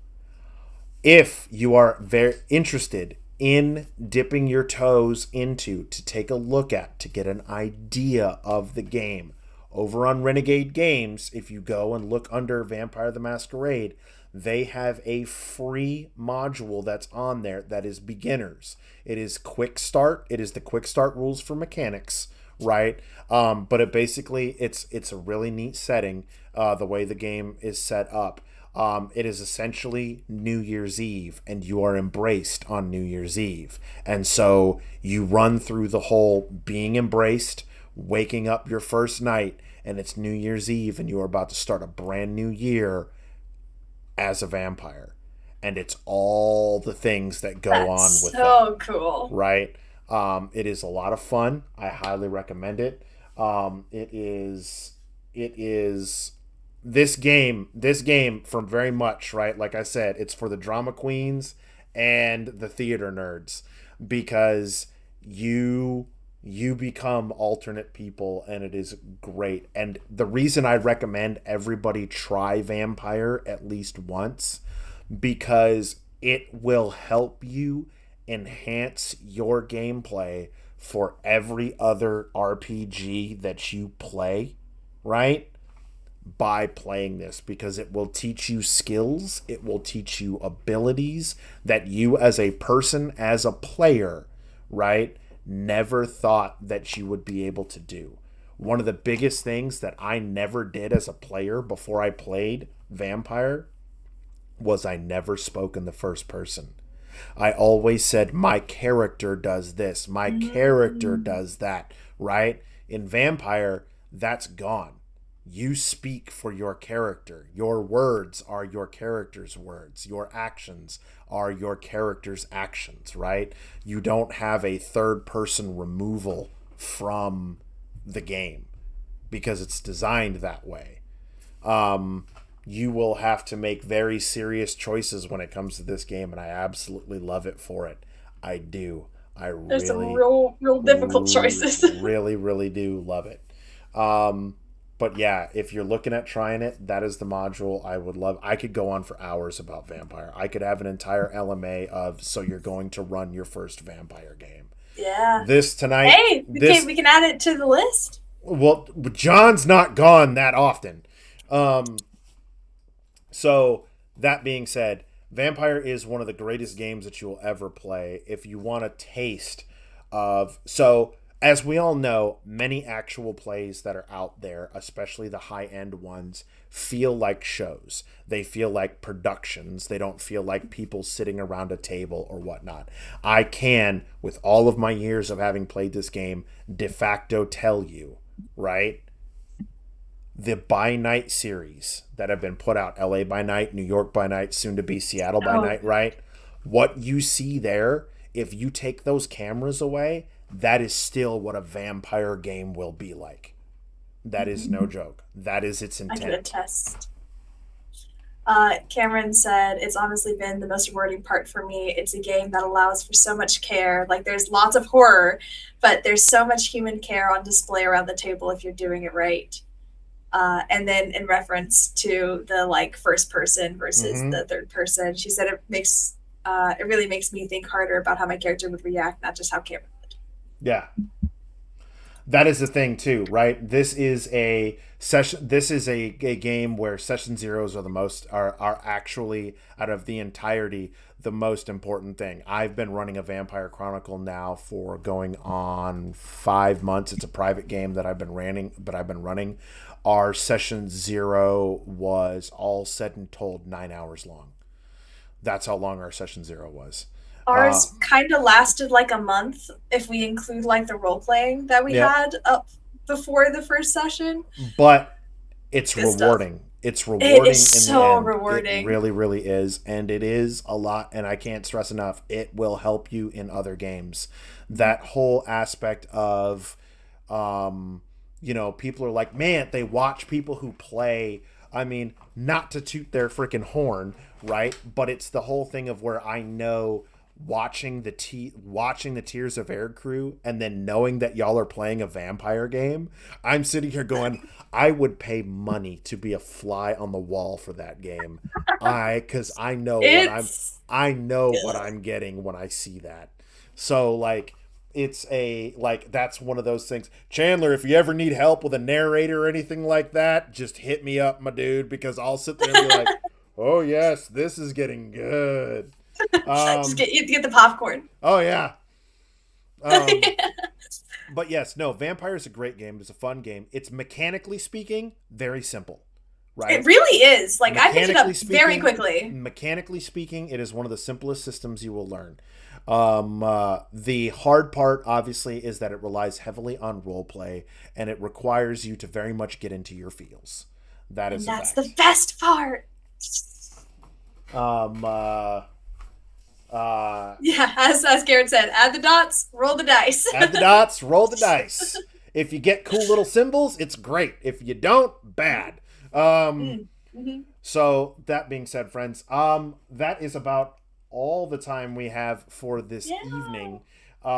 [SPEAKER 1] If you are very interested in dipping your toes into, to take a look at, to get an idea of the game, over on Renegade Games, if you go and look under Vampire the Masquerade, they have a free module that's on there that is beginners. It is quick start. It is the quick start rules for mechanics, right? But it basically, it's a really neat setting, the way the game is set up. It is essentially New Year's Eve, and you are embraced on New Year's Eve. And so you run through the whole being embraced, waking up your first night, and it's New Year's Eve, and you are about to start a brand new year as a vampire. And it's all the things that go on with that.
[SPEAKER 2] So cool.
[SPEAKER 1] Right? It is a lot of fun. I highly recommend it. It is this game from very much, right? Like I said, it's for the drama queens and the theater nerds, because you become alternate people, and it is great. And the reason I recommend everybody try Vampire at least once, because it will help you enhance your gameplay for every other RPG that you play, right? By playing this, because it will teach you skills, it will teach you abilities that you as a person, as a player, right, never thought that you would be able to do. One of the biggest things that I never did as a player before I played Vampire was I never spoke in the first person. I always said, my character does this, my character does that, right? In Vampire, that's gone. You speak for your character. Your words are your character's words. Your actions are your character's actions, right? You don't have a third person removal from the game because it's designed that way. You will have to make very serious choices when it comes to this game, and I absolutely love it for it. I do.
[SPEAKER 2] There's some real difficult choices.
[SPEAKER 1] really, really do love it. But yeah, if you're looking at trying it, that is the module I would love. I could go on for hours about Vampire. I could have an entire LMA of, so you're going to run your first Vampire game.
[SPEAKER 2] Yeah.
[SPEAKER 1] This tonight.
[SPEAKER 2] Hey, we can add it to the list.
[SPEAKER 1] Well, John's not gone that often. So that being said, Vampire is one of the greatest games that you will ever play. If you want a taste of, so as we all know, many actual plays that are out there, especially the high-end ones, feel like shows. They feel like productions. They don't feel like people sitting around a table or whatnot. I can, with all of my years of having played this game, de facto tell you, right? The By Night series that have been put out, LA by Night, New York by Night, soon to be Seattle by Night, right? What you see there, if you take those cameras away, that is still what a Vampire game will be like. That is no joke. That is its intent.
[SPEAKER 2] I can attest. Cameron said, it's honestly been the most rewarding part for me. It's a game that allows for so much care. Like, there's lots of horror, but there's so much human care on display around the table if you're doing it right. And then in reference to the like first person versus the third person, she said it really makes me think harder about how my character would react, not just how Cameron would.
[SPEAKER 1] Yeah. That is the thing too, right? This is a session. This is a game where session zeros are actually, out of the entirety, the most important thing. I've been running a Vampire Chronicle now for going on 5 months. It's a private game that I've been running. Our session zero was, all said and told, 9 hours long. That's how long our session zero was.
[SPEAKER 2] Ours kind of lasted like a month if we include like the role playing that we had up before the first session.
[SPEAKER 1] But it's rewarding. It's
[SPEAKER 2] It
[SPEAKER 1] rewarding
[SPEAKER 2] is
[SPEAKER 1] in the
[SPEAKER 2] so
[SPEAKER 1] end. It
[SPEAKER 2] rewarding.
[SPEAKER 1] really, really is. And it is a lot. And I can't stress enough, it will help you in other games. That whole aspect of, um, people are like, man, they watch people who play. I mean, not to toot their freaking horn, right? But it's the whole thing of where I know watching the Tears of Air crew and then knowing that y'all are playing a vampire game, I'm sitting here going, I would pay money to be a fly on the wall for that game. Cuz
[SPEAKER 2] It's
[SPEAKER 1] I know what I'm getting when I see that. So like it's a like that's one of those things. Chandler, if you ever need help with a narrator or anything like that, just hit me up, my dude, because I'll sit there and be like, "Oh yes, this is getting good."
[SPEAKER 2] just
[SPEAKER 1] Um,
[SPEAKER 2] get the popcorn.
[SPEAKER 1] oh yeah. Um, but yes, no, Vampire is a great game. It's a fun game. It's mechanically speaking very simple,
[SPEAKER 2] It
[SPEAKER 1] right?
[SPEAKER 2] really is. Like I picked it
[SPEAKER 1] Mechanically
[SPEAKER 2] up very
[SPEAKER 1] speaking,
[SPEAKER 2] quickly.
[SPEAKER 1] mechanically speaking, it is one of the simplest systems you will learn. The hard part, obviously, is that it relies heavily on role play and it requires you to very much get into your feels. That
[SPEAKER 2] And
[SPEAKER 1] is a
[SPEAKER 2] that's the
[SPEAKER 1] fact.
[SPEAKER 2] best part.
[SPEAKER 1] Um, uh,
[SPEAKER 2] Yeah, as Garrett said, add the dots, roll the dice.
[SPEAKER 1] Add the dots, roll the dice. If you get cool little symbols, it's great. If you don't, bad. Um,
[SPEAKER 2] Mm-hmm.
[SPEAKER 1] so that being said, friends, that is about all the time we have for this
[SPEAKER 2] Yeah.
[SPEAKER 1] evening.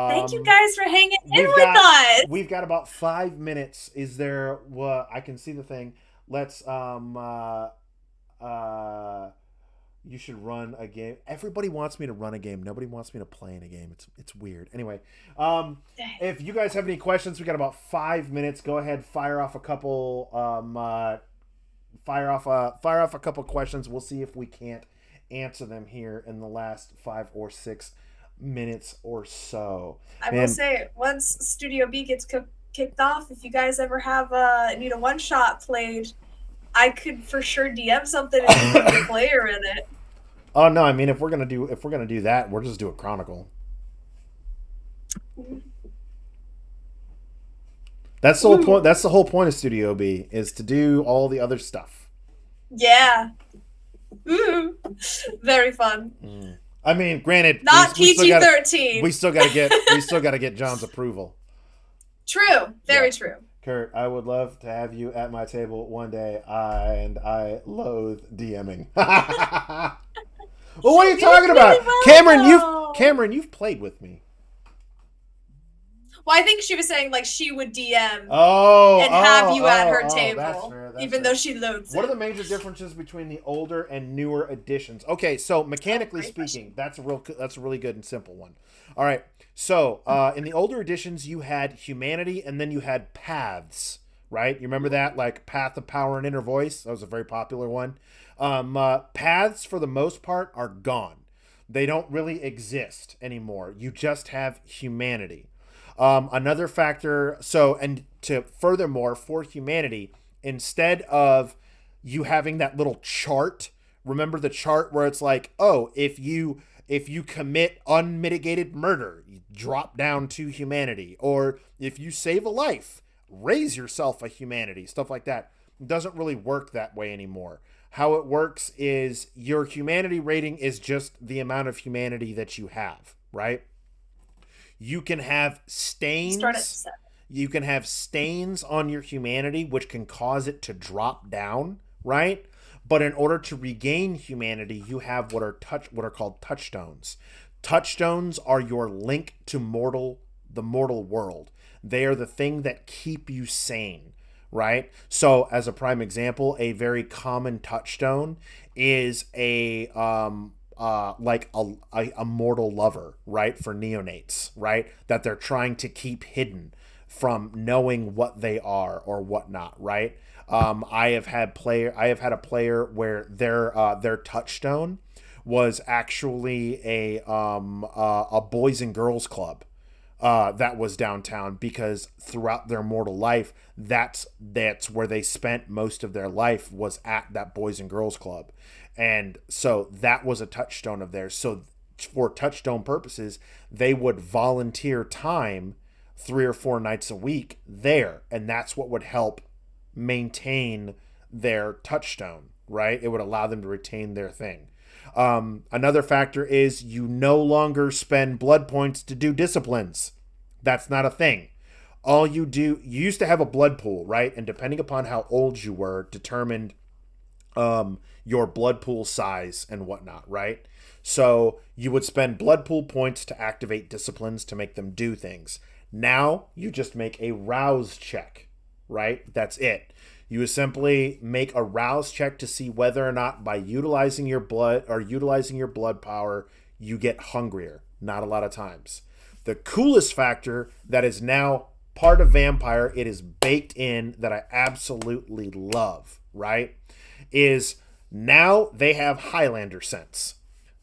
[SPEAKER 2] Thank you
[SPEAKER 1] Um,
[SPEAKER 2] guys for hanging in
[SPEAKER 1] we've
[SPEAKER 2] with
[SPEAKER 1] got
[SPEAKER 2] us.
[SPEAKER 1] we've got about 5 minutes. Is there? What I can see the thing. Let's uh you should run a game. Everybody wants me to run a game. Nobody wants me to play in a game. It's weird. Anyway, if you guys have any questions, we got about 5 minutes. Go ahead, fire off a couple. Fire off a couple questions. We'll see if we can't answer them here in the last 5 or 6 minutes or so.
[SPEAKER 2] I will
[SPEAKER 1] Man,
[SPEAKER 2] say, once Studio B gets kicked off, if you guys ever have need a one shot played, I could for sure DM something and you could be a player in it.
[SPEAKER 1] oh no, I mean if we're gonna do that, we'll just do a chronicle. That's the whole point.
[SPEAKER 2] Ooh,
[SPEAKER 1] That's the whole point of Studio B is to do all the other stuff.
[SPEAKER 2] yeah. Ooh, very fun.
[SPEAKER 1] Mm. I mean, granted,
[SPEAKER 2] Not
[SPEAKER 1] we still
[SPEAKER 2] PG
[SPEAKER 1] got
[SPEAKER 2] 13.
[SPEAKER 1] we still got to get John's approval.
[SPEAKER 2] True. Very
[SPEAKER 1] Yeah.
[SPEAKER 2] true.
[SPEAKER 1] Kurt, I would love to have you at my table one day, and I loathe DMing. Well, what are you talking about,
[SPEAKER 2] Really well,
[SPEAKER 1] Cameron?
[SPEAKER 2] though.
[SPEAKER 1] You've played with me.
[SPEAKER 2] Well, I think she was saying like she would DM
[SPEAKER 1] Oh,
[SPEAKER 2] and have you at her
[SPEAKER 1] oh,
[SPEAKER 2] table,
[SPEAKER 1] that's fair. That's
[SPEAKER 2] even
[SPEAKER 1] fair.
[SPEAKER 2] though she loads
[SPEAKER 1] What are
[SPEAKER 2] it.
[SPEAKER 1] the major differences between the older and newer editions? Okay, so mechanically
[SPEAKER 2] Great
[SPEAKER 1] speaking, that's a really good and simple one. All right, so in the older editions, you had humanity, and then you had paths. Right, you remember that, like Path of Power and Inner Voice? That was a very popular one. Paths, for the most part, are gone. They don't really exist anymore. You just have humanity. Another factor, furthermore, for humanity, instead of you having that little chart, remember the chart where it's like, oh, if you commit unmitigated murder, you drop down to humanity, or if you save a life, raise yourself a humanity, stuff like that. It doesn't really work that way anymore. How it works is your humanity rating is just the amount of humanity that you have, right? You can have
[SPEAKER 2] Start at
[SPEAKER 1] stains.
[SPEAKER 2] 7.
[SPEAKER 1] You can have stains on your humanity, which can cause it to drop down, right? But in order to regain humanity, you have what are called touchstones. Touchstones are your link to the mortal world. They are the thing that keep you sane, right? So, as a prime example, a very common touchstone is a mortal lover, right? For neonates, right? That they're trying to keep hidden from knowing what they are or whatnot, right? I have had a player where their touchstone was actually a boys and girls club that was downtown, because throughout their mortal life, that's where they spent most of their life, was at that boys and girls club. And so that was a touchstone of theirs. So for touchstone purposes, they would volunteer time 3 or 4 nights a week there, and that's what would help maintain their touchstone, right? It would allow them to retain their thing. Another factor is you no longer spend blood points to do disciplines. That's not a thing. All you do, you used to have a blood pool, right? And depending upon how old you were, determined your blood pool size and whatnot, right? So you would spend blood pool points to activate disciplines to make them do things. Now you just make a rouse check, right? That's it. You simply make a rouse check to see whether or not by utilizing your blood or utilizing your blood power, you get hungrier. Not a lot of times. The coolest factor that is now part of Vampire, it is baked in, that I absolutely love, right? Is now they have Highlander sense.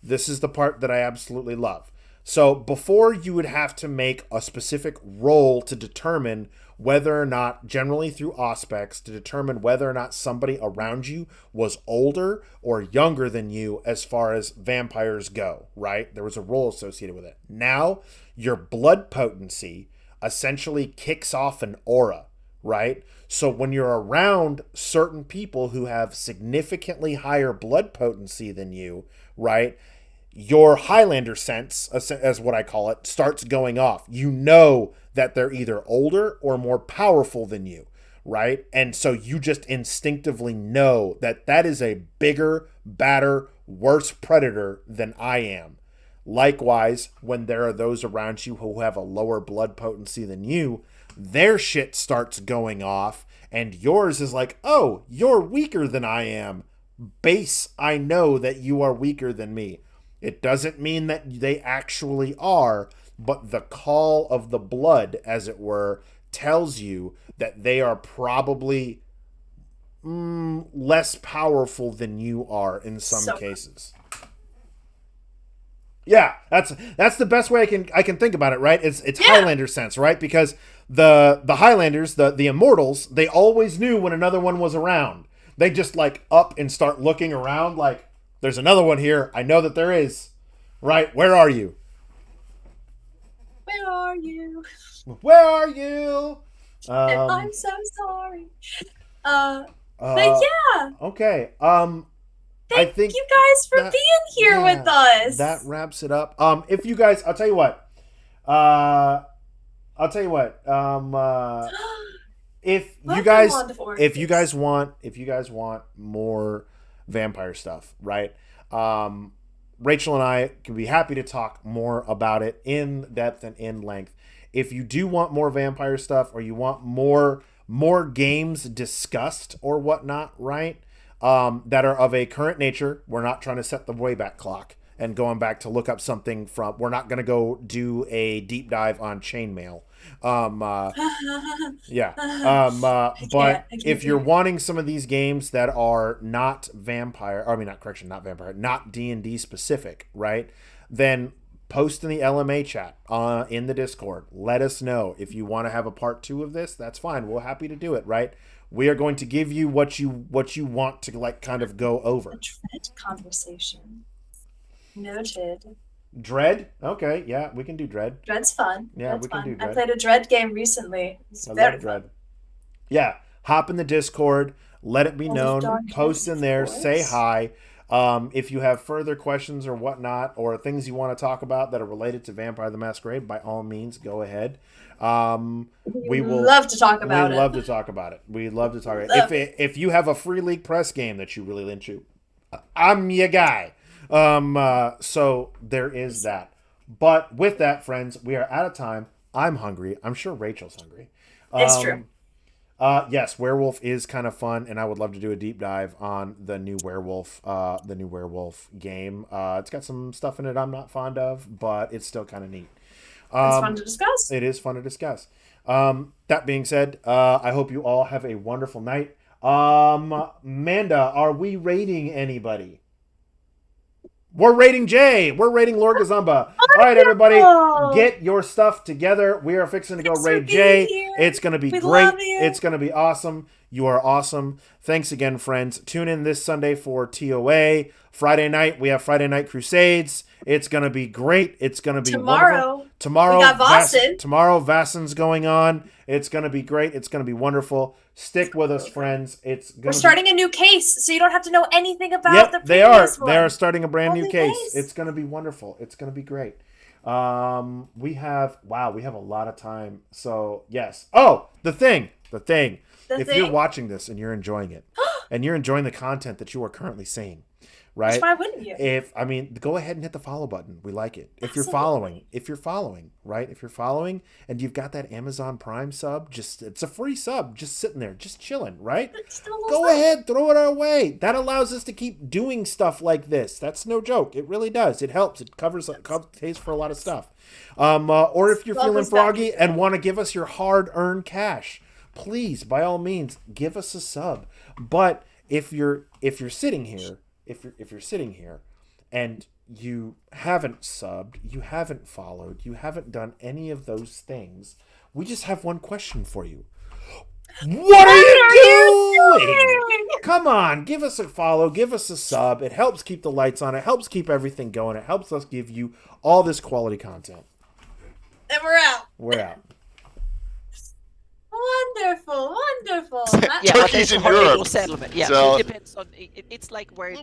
[SPEAKER 1] This is the part that I absolutely love. So before, you would have to make a specific roll to determine whether or not, generally through aspects, to determine whether or not somebody around you was older or younger than you as far as vampires go, right? There was a roll associated with it. Now, your blood potency essentially kicks off an aura, right? So when you're around certain people who have significantly higher blood potency than you, right, your Highlander sense, as what I call it, starts going off. You know that they're either older or more powerful than you, right? And so you just instinctively know that that is a bigger, badder, worse predator than I am. Likewise, when there are those around you who have a lower blood potency than you, their shit starts going off, and yours is like, oh, you're weaker than I am. Base, I know that you are weaker than me. It doesn't mean that they actually are, but the call of the blood, as it were, tells you that they are probably less powerful than you are in some cases. Yeah, that's the best way I can think about it, right? It's Highlander sense, right? Because the Highlanders, the Immortals, they always knew when another one was around. They just like up and start looking around like, there's another one here. I know that there is. Right? Where are you?
[SPEAKER 2] Where are you?
[SPEAKER 1] Where are you?
[SPEAKER 2] I'm so sorry. But yeah.
[SPEAKER 1] Okay.
[SPEAKER 2] Thank you guys for being here with us.
[SPEAKER 1] That wraps it up. If you guys, I'll tell you what. If you guys want more vampire stuff, right? Rachel and I can be happy to talk more about it in depth and in length. If you do want more vampire stuff, or you want more games discussed or whatnot, right? That are of a current nature. We're not trying to set the Wayback Clock and going back to look up something from. We're not going to go do a deep dive on chainmail. But if you're wanting some of these games that are not vampire, not D&D specific, right? Then post in the LMA chat in the Discord. Let us know if you want to have a part 2 of this. That's fine. We're happy to do it, right? We are going to give you what you want to like kind of go over.
[SPEAKER 2] A dread conversation. Noted.
[SPEAKER 1] Dread? Okay, yeah, we can do Dread.
[SPEAKER 2] Dread's fun.
[SPEAKER 1] Yeah, we can do Dread.
[SPEAKER 2] I played a Dread game recently.
[SPEAKER 1] I love Dread. Fun. Yeah, hop in the Discord. Let it be known. Post in there. Say hi. If you have further questions or whatnot, or things you want to talk about that are related to Vampire the Masquerade, by all means, go ahead. We will
[SPEAKER 2] love to talk about it.
[SPEAKER 1] We love to talk about it. We love to talk about it. If you have a Free League Press game that you really into, I'm your guy. So there is that. But with that, friends, we are out of time. I'm hungry. I'm sure Rachel's hungry.
[SPEAKER 2] It's true.
[SPEAKER 1] Yes, Werewolf is kind of fun, and I would love to do a deep dive on the new Werewolf game. It's got some stuff in it I'm not fond of, but it's still kind of neat.
[SPEAKER 2] It's fun to discuss.
[SPEAKER 1] It is fun to discuss. That being said, I hope you all have a wonderful night. Manda, are we rating anybody? We're rating Jay. We're rating Lord Gazumba. right, everybody,
[SPEAKER 2] Wonderful.
[SPEAKER 1] get your stuff together. We are fixing to go
[SPEAKER 2] Thanks for
[SPEAKER 1] raid
[SPEAKER 2] being
[SPEAKER 1] Jay.
[SPEAKER 2] here.
[SPEAKER 1] It's going to be
[SPEAKER 2] We
[SPEAKER 1] great.
[SPEAKER 2] love you.
[SPEAKER 1] It's going to be awesome. You are awesome. Thanks again, friends. Tune in this Sunday for TOA. Friday night, we have Friday Night Crusades. It's going to be great. It's going to be wonderful. Tomorrow,
[SPEAKER 2] we got Boston.
[SPEAKER 1] Tomorrow, Vassen's going on. It's going to be great. It's going to be wonderful. Stick with us, friends.
[SPEAKER 2] We're starting a new case, so you don't have to know anything about the
[SPEAKER 1] they are.
[SPEAKER 2] previous one.
[SPEAKER 1] They are starting a brand new
[SPEAKER 2] Holy
[SPEAKER 1] case.
[SPEAKER 2] case.
[SPEAKER 1] It's going to be wonderful. It's going to be great. We have a lot of time. So yes. Oh, the thing. If you're watching this and you're enjoying it, and you're enjoying the content that you are currently seeing, right?
[SPEAKER 2] Why wouldn't you?
[SPEAKER 1] Go ahead and hit the follow button. We like it. If you're following, right? If you're following and you've got that Amazon Prime sub, it's a free sub, just sitting there, just chilling, right? Go ahead, throw it our way. That allows us to keep doing stuff like this. That's no joke. It really does. It helps. It pays for a lot of stuff. Or if you're feeling froggy and want to give us your hard-earned cash, please, by all means, give us a sub. But if you're sitting here. If you're sitting here and you haven't subbed, you haven't followed, you haven't done any of those things, we just have one question for you. What are you doing? Come on, give us a follow, give us a sub. It helps keep the lights on. It helps keep everything going. It helps us give you all this quality content.
[SPEAKER 2] And we're out.
[SPEAKER 1] We're out.
[SPEAKER 2] Wonderful.
[SPEAKER 3] Yeah,
[SPEAKER 4] Turkey's in Europe.
[SPEAKER 3] Settlement. Yeah,
[SPEAKER 4] So-
[SPEAKER 3] it depends on. It's like where.